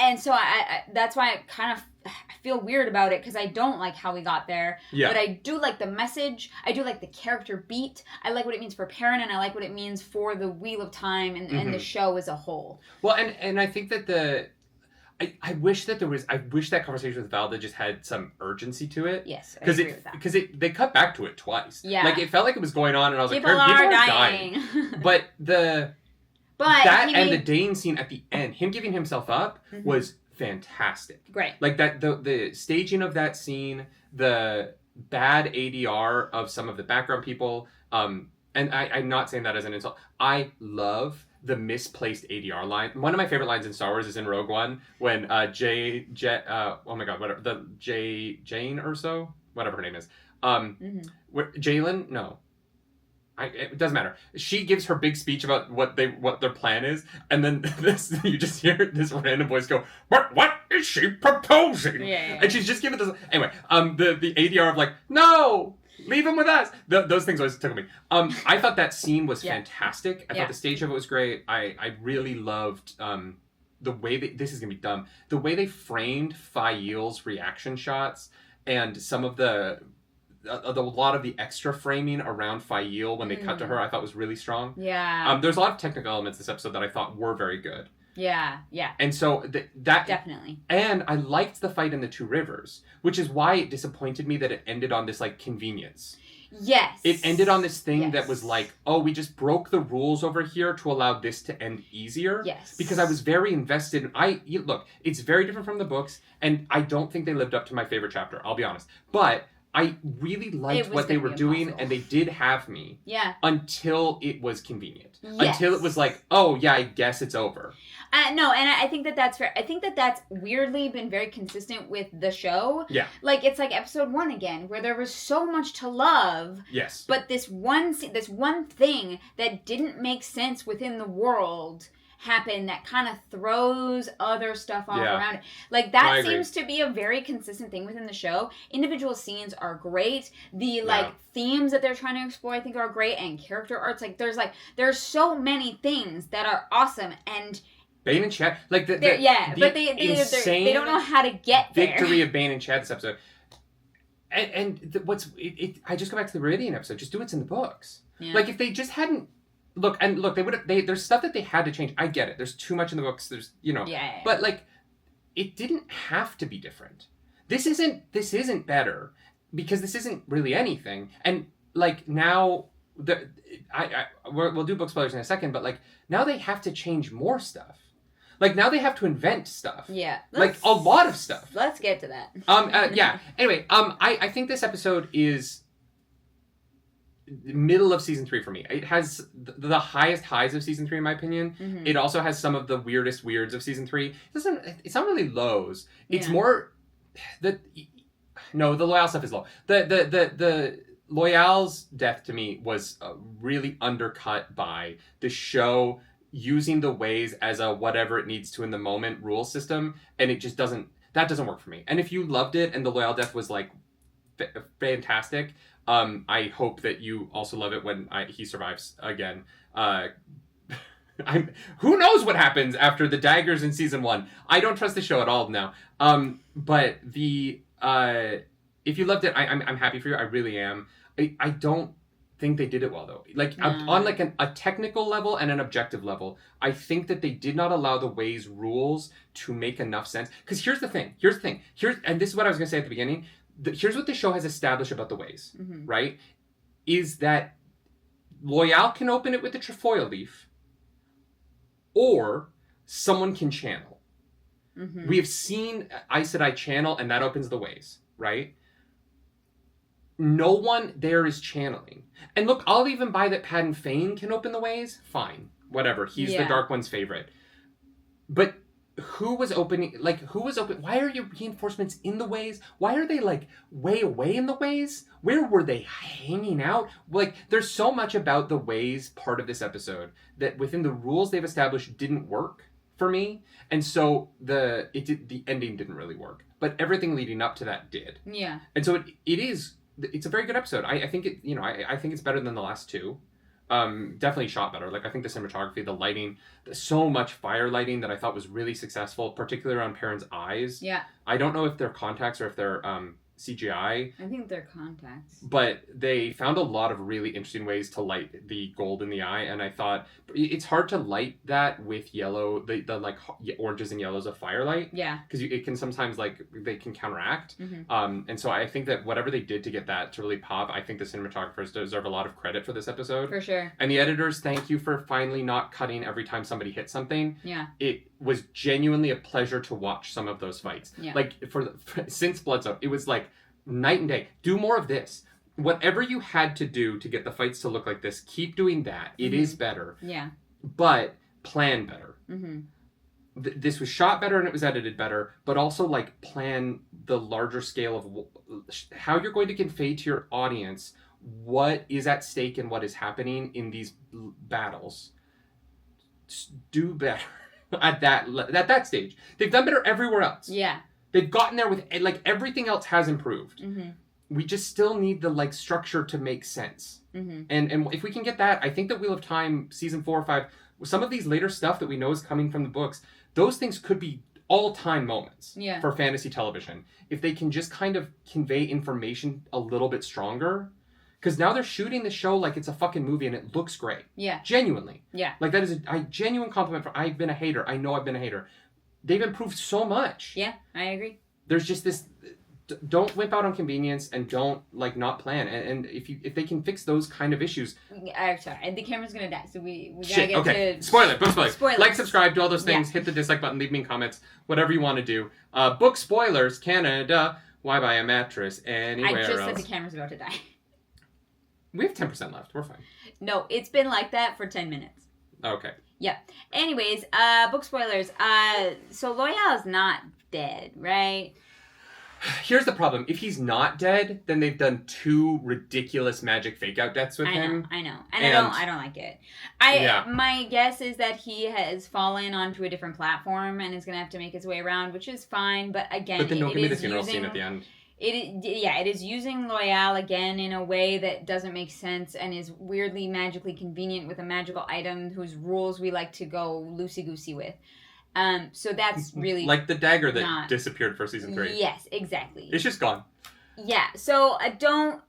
And so I that's why I kind of feel weird about it, because I don't like how we got there. Yeah. But I do like the message. I do like the character beat. I like what it means for Perrin, and I like what it means for the Wheel of Time and the show as a whole. Well, and I think that I wish that conversation with Valda just had some urgency to it. Yes, I agree with that. Because they cut back to it twice. Yeah. Like, it felt like it was going on, and I was people like, are dying. But and the Dane scene at the end, him giving himself up, was fantastic. Great. Like, that the staging of that scene, the bad ADR of some of the background people, and I'm not saying that as an insult. I love the misplaced ADR line. One of my favorite lines in Star Wars is in Rogue One when Jane Erso, whatever her name is, Jalen, no. It doesn't matter. She gives her big speech about what their plan is, and then you just hear this random voice go, "But what is she proposing?" Yeah. And she's just giving this. Anyway, the ADR of like, "No, leave him with us." Those things always tickle me. I thought that scene was fantastic. I thought the stage of it was great. I really loved the way this is gonna be dumb. The way they framed Fail's reaction shots and some of a lot of the extra framing around Fail when they cut to her, I thought was really strong. Yeah. There's a lot of technical elements this episode that I thought were very good. Yeah. And so that definitely. And I liked the fight in the Two Rivers, which is why it disappointed me that it ended on this convenience. Yes. It ended on this thing that was like, oh, we just broke the rules over here to allow this to end easier. Yes. Because I was very invested. Look, it's very different from the books, and I don't think they lived up to my favorite chapter, I'll be honest. But I really liked what they were doing, and they did have me. Yeah. Until it was convenient. Yes. Until it was like, oh yeah, I guess it's over. No, and I think that's fair. I think that's weirdly been very consistent with the show. Yeah. Like, it's like episode 1 again, where there was so much to love. Yes. But this one thing that didn't make sense within the world happened that kind of throws other stuff off around it. Like, that seems to be a very consistent thing within the show. Individual scenes are great. The, themes that they're trying to explore, I think, are great. And character arts, there's so many things that are awesome. And Bane and Chad, but they don't know how to get there. Victory of Bane and Chad this episode. I just go back to the Meridian episode. Just do what's in the books. Yeah. Like, if they just hadn't they would have. There's stuff that they had to change. I get it. There's too much in the books. There's Yeah. But it didn't have to be different. This isn't better because this isn't really anything. And now we'll do book spoilers in a second. But now they have to change more stuff. Now they have to invent stuff. Yeah. A lot of stuff. Let's get to that. Yeah. Anyway, I think this episode is middle of season 3 for me. It has the highest highs of season 3 in my opinion. Mm-hmm. It also has some of the weirdest weirds of season 3. It's not really lows. It's more the Loyal stuff is low. The Loyal's death to me was really undercut by the show using the ways as a whatever it needs to in the moment rule system, and it just doesn't work for me. And if you loved it and the Loyal death was fantastic, I hope that you also love it when he survives again. Who knows what happens after the daggers in season 1? I don't trust the show at all now. But if you loved it, I'm happy for you. I really am. I don't think they did it well though. On a technical level and an objective level, I think that they did not allow the ways rules to make enough sense. Because here's the thing. And this is what I was gonna say at the beginning. Here's what the show has established about the ways, right? Is that Loyal can open it with the trefoil leaf, or someone can channel. Mm-hmm. We have seen Aes Sedai channel, and that opens the ways, right? No one there is channeling. And look, I'll even buy that Padden Fane can open the ways. Fine, whatever. He's the Dark One's favorite. But who was opening? Why are your reinforcements in the ways? Why are they way away in the ways? Where were they hanging out? There's so much about the ways part of this episode that within the rules they've established didn't work for me, and so the ending didn't really work. But everything leading up to that did. Yeah. And so it's a very good episode. I think I think it's better than the last two. Definitely shot better. I think the cinematography, the lighting, so much fire lighting that I thought was really successful, particularly around Perrin's eyes. Yeah. I don't know if they're contacts or if they're CGI. I think they're contacts. But they found a lot of really interesting ways to light the gold in the eye, and I thought it's hard to light that with yellow, the oranges and yellows of firelight. Yeah. Because it can sometimes they can counteract. Mm-hmm. And so I think that whatever they did to get that to really pop, I think the cinematographers deserve a lot of credit for this episode. For sure. And the editors, thank you for finally not cutting every time somebody hit something. Yeah. It was genuinely a pleasure to watch some of those fights. Yeah. Since Bloodsoaked, it was night and day. Do more of this. Whatever you had to do to get the fights to look like this, keep doing that. It is better. Yeah. But plan better. Mm-hmm. This was shot better and it was edited better, but also plan the larger scale of how you're going to convey to your audience what is at stake and what is happening in these battles. Do better. At that stage. They've done better everywhere else. Yeah. They've gotten there with everything else has improved. Mm-hmm. We just still need the structure to make sense. Mm-hmm. And if we can get that, I think that Wheel of Time season 4 or 5, some of these later stuff that we know is coming from the books, those things could be all-time moments for fantasy television. If they can just kind of convey information a little bit stronger. Because now they're shooting the show like it's a fucking movie and it looks great. Yeah. Genuinely. Yeah. That is a genuine compliment for I've been a hater. I know I've been a hater. They've improved so much. Yeah, I agree. There's just this... Don't whip out on convenience and don't not plan. And if they can fix those kind of issues... sorry, the camera's gonna die, so we gotta get to... Spoiler, book spoilers. Subscribe, do all those things. Yeah. Hit the dislike button, leave me comments, whatever you want to do. Book spoilers, Canada... Why buy a mattress anywhere I just else? said the camera's about to die. We have 10% left. We're fine. No, it's been like that for 10 minutes. Okay. Yeah. Anyways, book spoilers. So Loyal's not dead, right? Here's the problem. If he's not dead, then they've done 2 ridiculous magic fake-out deaths with him. I know. And I don't like it. My guess is that he has fallen onto a different platform and is going to have to make his way around, which is fine. But again, But then don't give me the funeral scene at the end. It is using Loyal again in a way that doesn't make sense and is weirdly magically convenient with a magical item whose rules we like to go loosey-goosey with. So that's really like the dagger that disappeared for season 3. Yes, exactly. It's just gone. Yeah, so I don't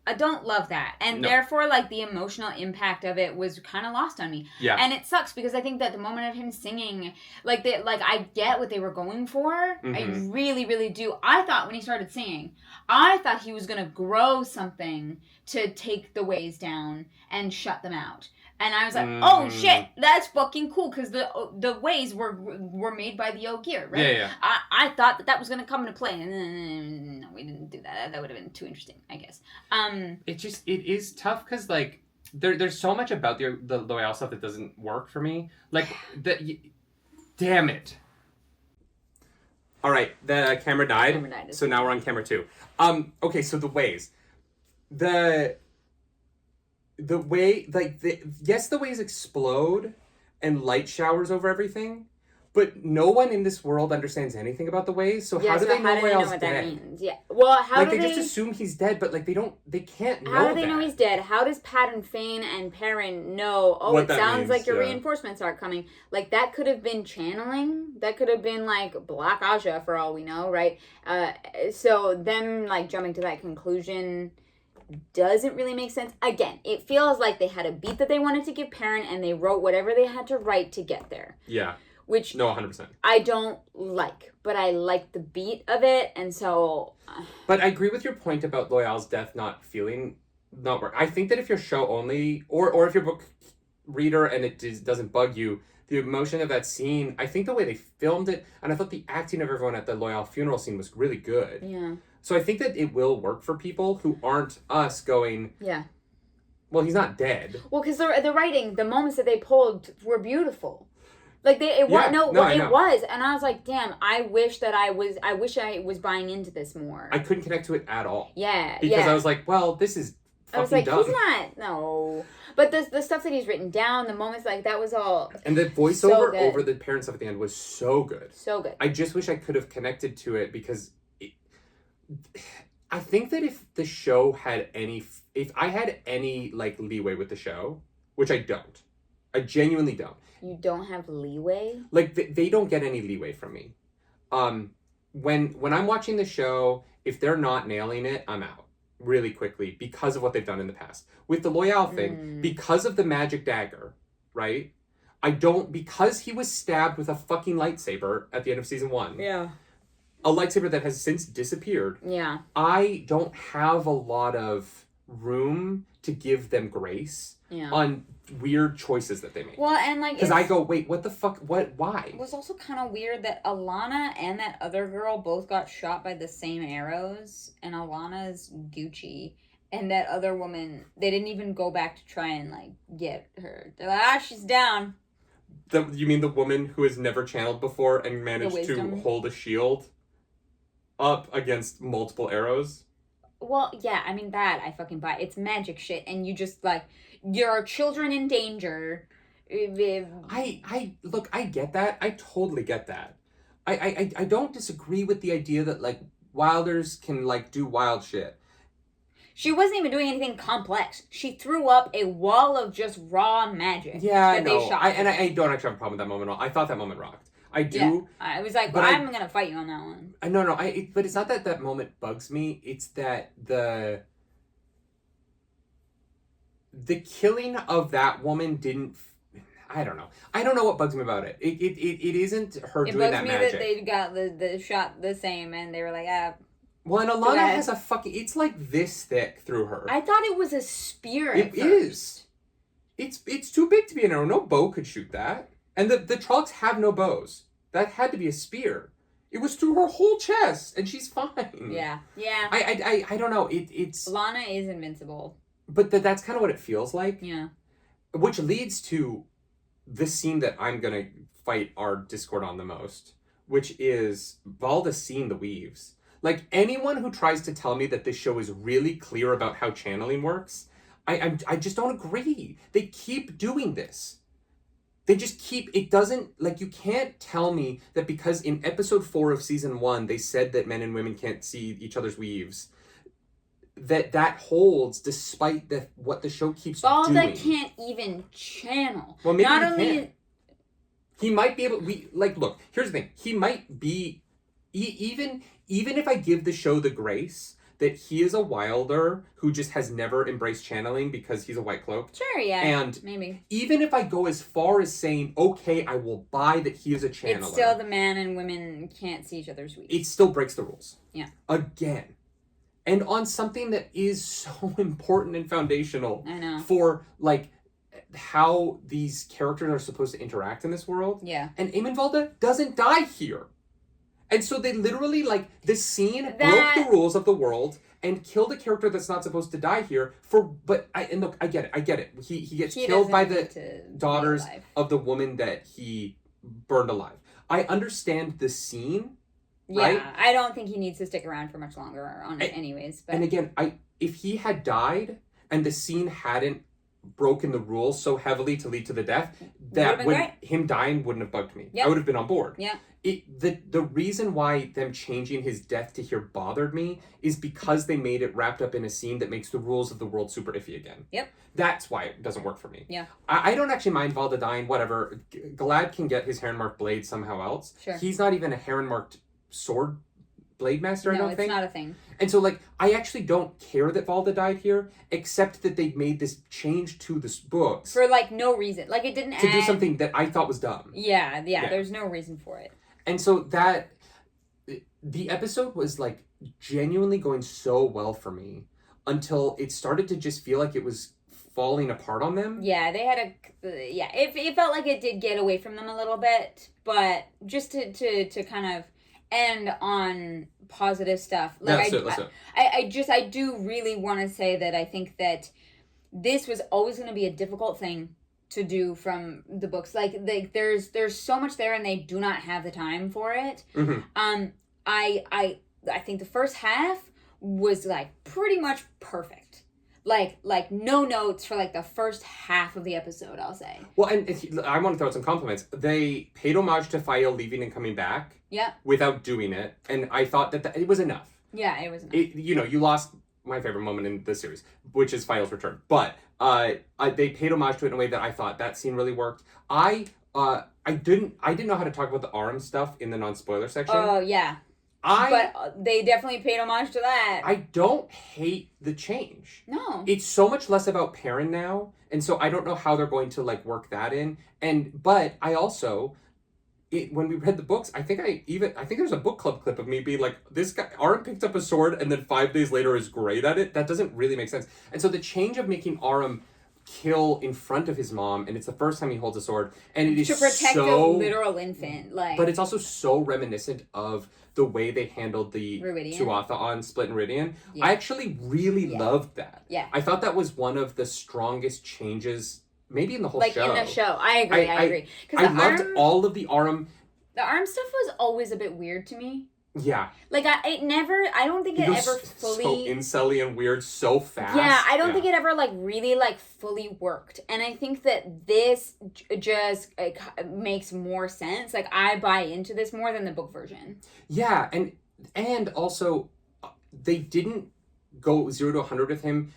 love that, and therefore, like, the emotional impact of it was kind of lost on me. Yeah, and it sucks because I think that the moment of him singing, I get what they were going for. Mm-hmm. I really, really do. I thought when he started singing, I thought he was gonna grow something to take the ways down and shut them out. And I was like, oh shit, that's fucking cool, because the ways were made by the Ogier, right? Yeah. I thought that was going to come into play, and then, no, we didn't do that. That would have been too interesting, I guess. It is tough, because, like, there's so much about the Loyal stuff that doesn't work for me. Like, damn it. All right, the camera died. So now we're on camera 2. Okay, so the ways. The way, like, yes, the ways explode and light showers over everything, but no one in this world understands anything about the ways, so how do they know Loyal's dead? That means? Yeah. Well, they just assume he's dead, but, like, they can't know that. How do they know he's dead? How does Pat and Fane and Perrin know, it sounds like your reinforcements are coming? Like, that could have been channeling. That could have been, like, Black Aja, for all we know, right? So them, like, jumping to that conclusion doesn't really make sense. Again, it feels like they had a beat that they wanted to give Perrin and they wrote whatever they had to write to get there. Yeah. Which 100%. I don't like, but I like the beat of it, and so. But I agree with your point about Loyal's death not work. I think that if you're show only, or if you're book reader and it doesn't bug you, the emotion of that scene, I think the way they filmed it, and I thought the acting of everyone at the Loyal funeral scene was really good. Yeah. So I think that it will work for people who aren't us going, yeah, well, he's not dead. Well, because the writing, the moments that they pulled were beautiful. Like, it was. And I was like, damn, I wish I was buying into this more. I couldn't connect to it at all. Yeah, because I was like, well, this is fucking dumb. He's not, no. But the stuff that he's written down, the moments, like, that was all and the voiceover over the parent stuff at the end was so good. So good. I just wish I could have connected to it, because I think that if the show had if I had any, like, leeway with the show, which I don't, I genuinely don't. You don't have leeway? Like, they don't get any leeway from me. When I'm watching the show, if they're not nailing it, I'm out really quickly because of what they've done in the past. With the Loyal thing, because of the magic dagger, right? Because he was stabbed with a fucking lightsaber at the end of season 1. Yeah. A lightsaber that has since disappeared. Yeah. I don't have a lot of room to give them grace on weird choices that they make. Well, and, like, because I go, wait, what the fuck? Why? It was also kind of weird that Alana and that other girl both got shot by the same arrows, and Alana's Gucci, and that other woman, they didn't even go back to try and, like, get her. They're like, she's down. You mean the woman who has never channeled before and managed to hold a shield up against multiple arrows? Well, yeah, I mean, that I fucking buy. It's magic shit, and you just, like, your children in danger. Look, I get that. I totally get that. I don't disagree with the idea that, like, wilders can, like, do wild shit. She wasn't even doing anything complex. She threw up a wall of just raw magic. Yeah, I know. I don't actually have a problem with that moment at all. I thought that moment rocked. I do. Yeah. I was like, I'm going to fight you on that one. No. But it's not that moment bugs me. It's that the killing of that woman didn't. I don't know. I don't know what bugs me about it. It isn't her doing that magic. It bugs me that they got the shot the same, and they were like, Well, and Alana has a fucking. It's like this thick through her. I thought it was a spear. It is. It's too big to be an arrow. No bow could shoot that. And the Trollocs have no bows. That had to be a spear. It was through her whole chest, and she's fine. Yeah. Yeah. I don't know. It's Lana is invincible. But that's kind of what it feels like. Yeah. Which leads to the scene that I'm gonna fight our Discord on the most, which is Valda seeing the weaves. Like, anyone who tries to tell me that this show is really clear about how channeling works, I just don't agree. They keep doing this. They just keep, it doesn't, like, you can't tell me that because in episode 4 of season 1, they said that men and women can't see each other's weaves, that holds despite what the show keeps doing. Valda can't even channel. Well, maybe he might be able, look, here's the thing. He might be, even if I give the show the grace that he is a wilder who just has never embraced channeling because he's a white cloak. Sure, yeah. And maybe. Even if I go as far as saying, okay, I will buy that he is a channeler. It's still the man and women can't see each other's weaves. It still breaks the rules. Yeah. Again. And on something that is so important and foundational. I know. For, like, how these characters are supposed to interact in this world. Yeah. And Eamon Valda doesn't die here. And so they literally, like, this scene broke the rules of the world and killed a character that's not supposed to die here and look, I get it. He gets killed by the daughters of the woman that he burned alive. I understand the scene, right? Yeah, I don't think he needs to stick around for much longer on it anyways. But. And again, if he had died and the scene hadn't broken the rules so heavily to lead to the death, him dying wouldn't have bugged me. Yep. I would have been on board. Yeah. The reason why them changing his death to here bothered me is because they made it wrapped up in a scene that makes the rules of the world super iffy again. Yep. That's why it doesn't work for me. Yeah. I don't actually mind Valda dying, whatever. Glad can get his heron-marked blade somehow else. Sure. He's not even a heron-marked sword blade master, I don't think. No, it's not a thing. And so, like, I actually don't care that Valda died here, except that they made this change to the books. For, like, no reason. Like, it didn't to do something that I thought was dumb. Yeah, there's no reason for it. And so the episode was, like, genuinely going so well for me until it started to just feel like it was falling apart on them. Yeah, they had it felt like it did get away from them a little bit, but just to kind of end on positive stuff. Like, I do really want to say that I think that this was always going to be a difficult thing to do from the books. Like there's so much there and they do not have the time for it. Mm-hmm. I think the first half was like pretty much perfect. Like no notes for like the first half of the episode, I'll say. Well, and I want to throw out some compliments. They paid homage to Fael leaving and coming back. Yeah. Without doing it, and I thought that it was enough. Yeah, it was enough. You lost my favorite moment in the series, which is Fael's return, but they paid homage to it in a way that I thought that scene really worked. I didn't know how to talk about the Aram stuff in the non-spoiler section. Oh yeah. But they definitely paid homage to that. I don't hate the change. No. It's so much less about Perrin now, and so I don't know how they're going to like work that in. But I also, when we read the books, I think there's a book club clip of me being like, this guy Aram picked up a sword and then 5 days later is great at it. That doesn't really make sense. And so the change of making Aram kill in front of his mom, and it's the first time he holds a sword, and it is to protect a literal infant, like. But it's also so reminiscent of the way they handled the Tuatha on Split Meridian. Yeah. I actually really loved that. Yeah, I thought that was one of the strongest changes, maybe in the whole show. Like in the show, I agree. I agree. I loved all of the Aram. The Aram stuff was always a bit weird to me. Yeah. Like, I don't think it ever fully... so incel-y and weird so fast. Yeah, I don't think it ever, like, really, like, fully worked. And I think that this just makes more sense. Like, I buy into this more than the book version. Yeah, and also, they didn't go 0 to 100 with him.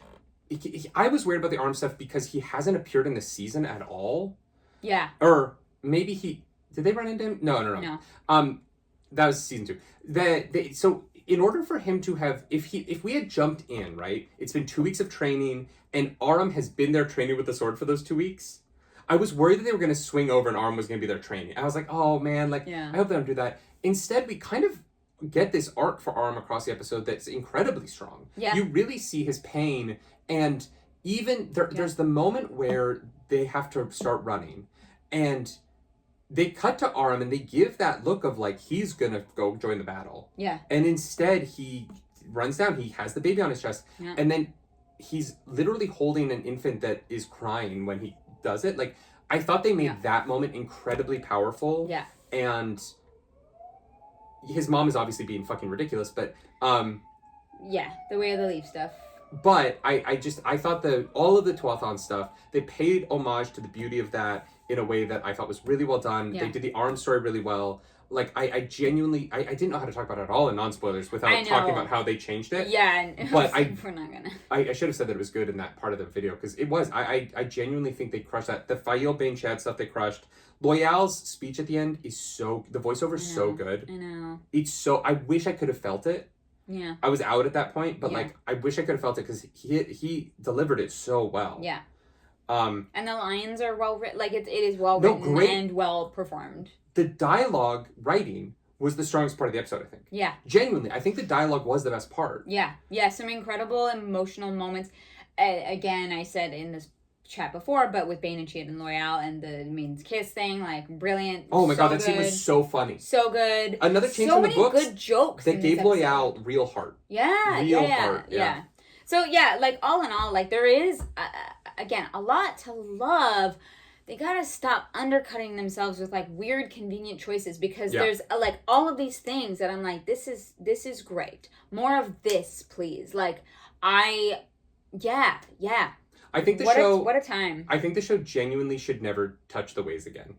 I was worried about the Aram stuff because he hasn't appeared in the season at all. Yeah. Or maybe he... Did they run into him? No. That was season 2. So in order for him to have, if we had jumped in, right? It's been 2 weeks of training, and Aram has been there training with the sword for those 2 weeks. I was worried that they were going to swing over and Aram was going to be there training. I was like, oh man, like I hope they don't do that. Instead, we kind of get this arc for Aram across the episode that's incredibly strong. Yeah. You really see his pain, and even there's the moment where they have to start running, and they cut to Aram and they give that look of like he's gonna go join the battle. Yeah. And instead he runs down, he has the baby on his chest, and then he's literally holding an infant that is crying when he does it. Like, I thought they made that moment incredibly powerful. Yeah. And his mom is obviously being fucking ridiculous, but yeah, the way of the leaf stuff. But I thought all of the Tuathan stuff, they paid homage to the beauty of that in a way that I thought was really well done. Yeah. They did the Aram story really well. Like, I genuinely, I didn't know how to talk about it at all in non-spoilers without talking about how they changed it. Yeah, but we're not gonna. I should have said that it was good in that part of the video, because it was. I genuinely think they crushed that. The Fail Bane Chad stuff they crushed. Loyal's speech at the end is the voiceover is so good. I know. It's so, I wish I could have felt it. Yeah. I was out at that point, but like, I wish I could have felt it because he delivered it so well. Yeah. And the lines are well written. Like, it is well written and well performed. The dialogue writing was the strongest part of the episode, I think. Yeah. Genuinely, I think the dialogue was the best part. Yeah. Yeah, some incredible emotional moments. Again, I said in this chat before, but with Bane and Chad and Loyal and the Maiden's Kiss thing, like, brilliant. Oh my god, that scene was so funny. So good. Another change so in the many books good jokes that gave Loyal real heart. Yeah. Real heart. Yeah. So, yeah, like, all in all, like, there is, again, a lot to love. They gotta stop undercutting themselves with, like, weird, convenient choices, because there's, like, all of these things that I'm like, this is great. More of this, please. Like, yeah. I think the show... What a time. I think the show genuinely should never touch the ways again.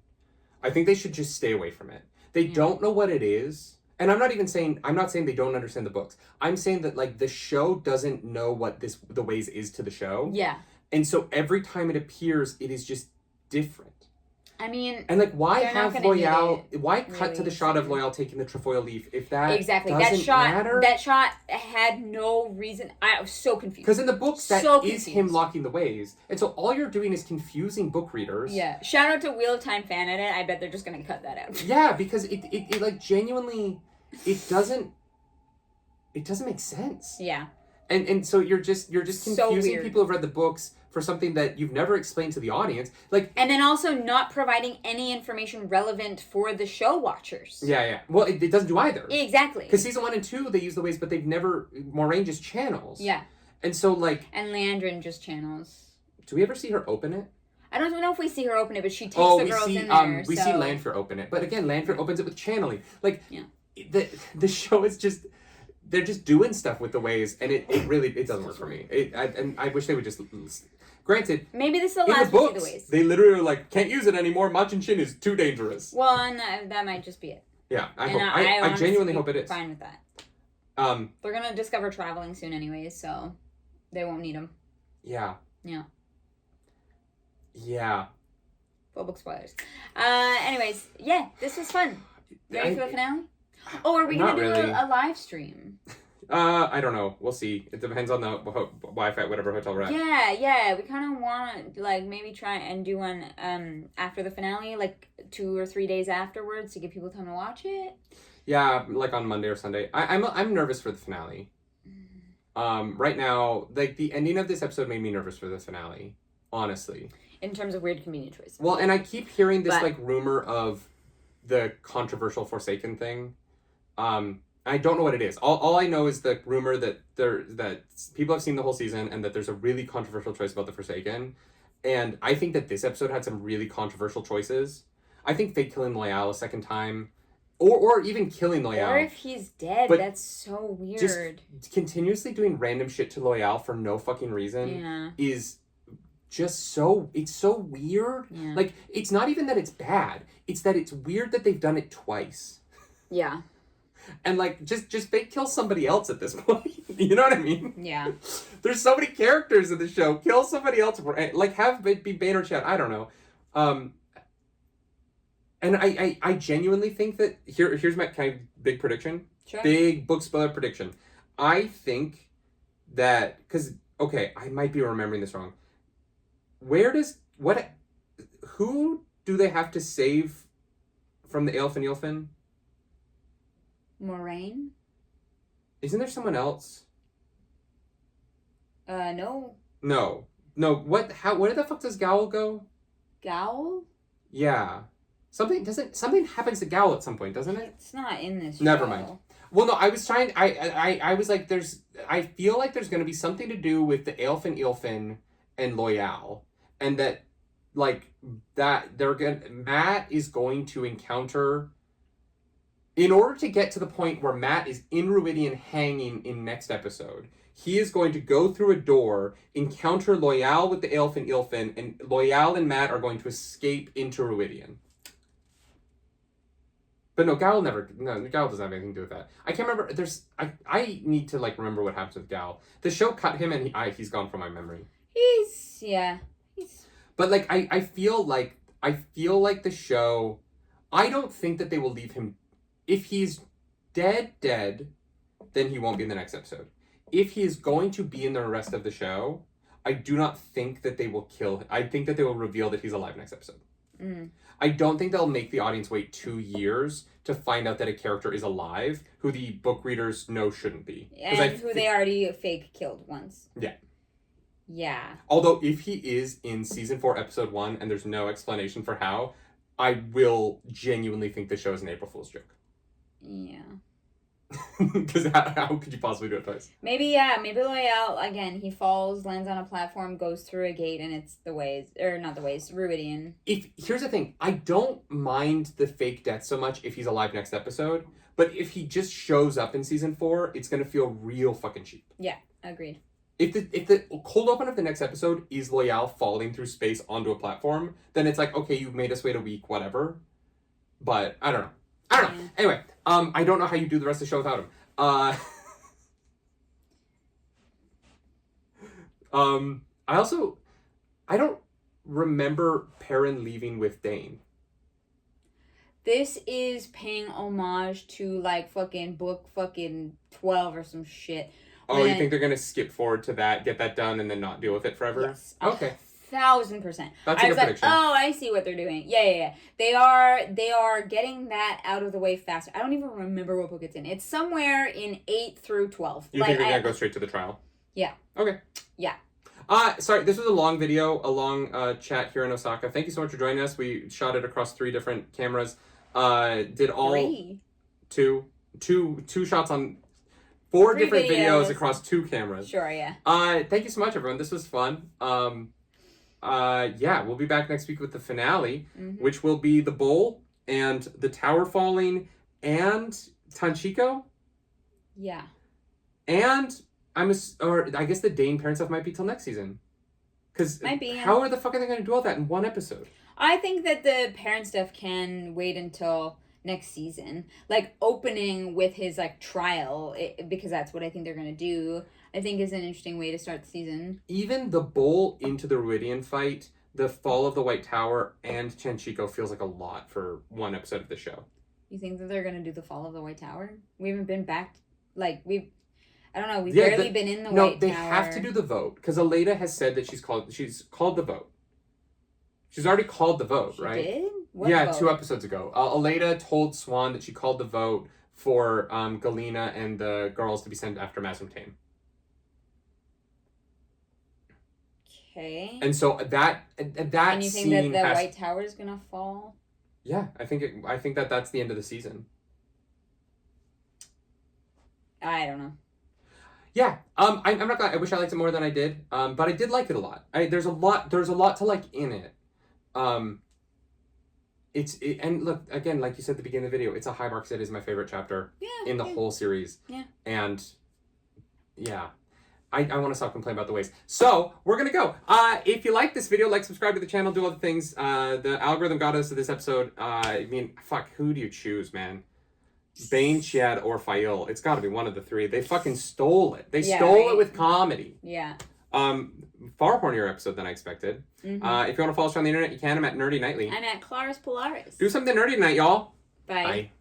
I think they should just stay away from it. They don't know what it is. And I'm not saying they don't understand the books. I'm saying that, like, the show doesn't know what the ways is to the show. Yeah. And so every time it appears, it is just different. I mean, and like, why have Loyal? Why cut really to the shot of Loyal taking the trefoil leaf if that exactly doesn't matter? That shot had no reason. I was so confused. Because in the books, that is him locking the ways, and so all you're doing is confusing book readers. Yeah. Shout out to Wheel of Time fan edit. I bet they're just gonna cut that out. Yeah, because it like genuinely, it doesn't make sense. Yeah. And so you're just confusing people who've read the books for something that you've never explained to the audience. Like, and then also not providing any information relevant for the show watchers. Yeah. Well, it doesn't do either. Exactly. Because season 1 and 2, they use the ways, but they've never... Moraine just channels. Yeah. And so, like... And Leandrin just channels. Do we ever see her open it? I don't know if we see her open it, but she takes the girls in there. We see Lanfear open it. But again, Lanfear opens it with channeling. Like, the show is just... They're just doing stuff with the ways, and it really doesn't work for me. I wish they would just... Granted, maybe this is the last in the books, we see the ways. They literally are like, can't use it anymore. Machin Shin is too dangerous. Well, and that might just be it. Yeah, I genuinely hope it is. Fine with that. They're gonna discover traveling soon, anyways, so they won't need them. Yeah. Full book spoilers. Anyways, yeah, this was fun. Ready for the finale? Oh, are we gonna do a live stream? I don't know. We'll see. It depends on the Wi-Fi, whatever hotel we're at. Yeah. We kind of want to, like, maybe try and do one after the finale, like 2 or 3 days afterwards to give people time to watch it. Yeah, like on Monday or Sunday. I'm nervous for the finale. Right now, like, the ending of this episode made me nervous for the finale, honestly. In terms of weird convenient choices. Well, and I keep hearing this like rumor of the controversial Forsaken thing. I don't know what it is. All I know is the rumor that people have seen the whole season and that there's a really controversial choice about the Forsaken. And I think that this episode had some really controversial choices. I think fake killing Loyal a second time. Or even killing Loyal. Or if he's dead, that's so weird. Just continuously doing random shit to Loyal for no fucking reason is just so... It's so weird. Yeah. Like, it's not even that it's bad. It's that it's weird that they've done it twice. Yeah. And, like, just fake kill somebody else at this point. You know what I mean? Yeah. There's so many characters in the show. Kill somebody else. Like, have it be Bane or Chad. I don't know. And I genuinely think that... Here's my kind of big prediction. Sure. Big book spoiler prediction. I think that... Because, okay, I might be remembering this wrong. Who do they have to save from the Aelfin Ylfin? Moraine? Isn't there someone else? No. No. Where the fuck does Gowl go? Gowl? Yeah. Something happens to Gal at some point, doesn't it? It's not in this show. Never mind. Well, no, I was like, I feel like there's going to be something to do with the Aelfin, Ilfin, and Loyal, and that, like, Matt is going to encounter, in order to get to the point where Matt is in Ruidian hanging in next episode, he is going to go through a door, encounter Loyal with the Aelfin, Ilfin, and Loyal and Matt are going to escape into Ruidian. But no, Gal doesn't have anything to do with that. I can't remember. I need to, like, remember what happens with Gal. The show cut him, and he's gone from my memory. But, like, I feel like the show, I don't think that they will leave him. If he's dead, then he won't be in the next episode. If he is going to be in the rest of the show, I do not think that they will kill him. I think that they will reveal that he's alive next episode. I don't think they'll make the audience wait 2 years to find out that a character is alive who the book readers know shouldn't be. And who they already fake killed once. Yeah. Yeah. Although, if he is in season 4, episode 1, and there's no explanation for how, I will genuinely think the show is an April Fool's joke. Yeah. Because how could you possibly do it twice? Maybe Loyal, again, he falls, lands on a platform, goes through a gate, and it's Ruidian. Here's the thing, I don't mind the fake death so much if he's alive next episode, but if he just shows up in season 4, it's gonna feel real fucking cheap. Yeah, agreed. If the cold open of the next episode is Loyal falling through space onto a platform, then it's like, okay, you've made us wait a week, whatever. But I don't know. Yeah. Anyway, I don't know how you do the rest of the show without him. I don't remember Perrin leaving with Dane. This is paying homage to, like, fucking book 12 or some shit. Oh, you think they're gonna skip forward to that, get that done, and then not deal with it forever? Yes. Okay. 1,000%. That's I a was good prediction. Like, oh, I see what they're doing. Yeah. They are getting that out of the way faster. I don't even remember what book it's in. It's somewhere in 8 through 12. You think they're gonna go straight to the trial? Yeah. Okay. Yeah. Sorry, this was a long video, a long chat here in Osaka. Thank you so much for joining us. We shot it across 3 different cameras. Did all 3? Two shots on 4 3 different videos across 2 cameras. Sure, yeah. Thank you so much, everyone. This was fun. Yeah, we'll be back next week with the finale, which will be the bowl and the tower falling and Tanchiko. Yeah. And I guess the Dane parent stuff might be till next season. Because how the fuck are they going to do all that in 1 episode? I think that the parent stuff can wait until next season. Like, opening with his, like, trial, because that's what I think they're going to do, I think is an interesting way to start the season. Even the bowl into the Ruidian fight, the fall of the White Tower, and Tanchiko feels like a lot for 1 episode of the show. You think that they're going to do the fall of the White Tower? We haven't been back, like, I don't know, we've barely been in the White Tower. No, they have to do the vote, because Aleda has said that she's called the vote. She's already called the vote, right? She did? What vote? 2 episodes ago. Aleda told Swan that she called the vote for Galena and the girls to be sent after Mazumtane. Okay. And so that and you think that the White Tower is gonna fall? Yeah, I think that's the end of the season. I don't know. Yeah, I'm not gonna. I wish I liked it more than I did. But I did like it a lot. There's a lot to like in it. And look, again, like you said at the beginning of the video, it's a high marks. It is my favorite chapter in the whole series. Yeah. And yeah. I want to stop complaining about the waste. So, we're going to go. If you like this video, like, subscribe to the channel, do all the things. The algorithm got us to this episode. I mean, fuck, who do you choose, man? Bane, Chiad, or Fail. It's got to be one of the 3. They fucking stole it. They stole it with comedy. Yeah. Far hornier episode than I expected. If you want to follow us on the internet, you can. I'm at Nerdy Nightly. I'm at Claris Polaris. Do something nerdy tonight, y'all. Bye. Bye.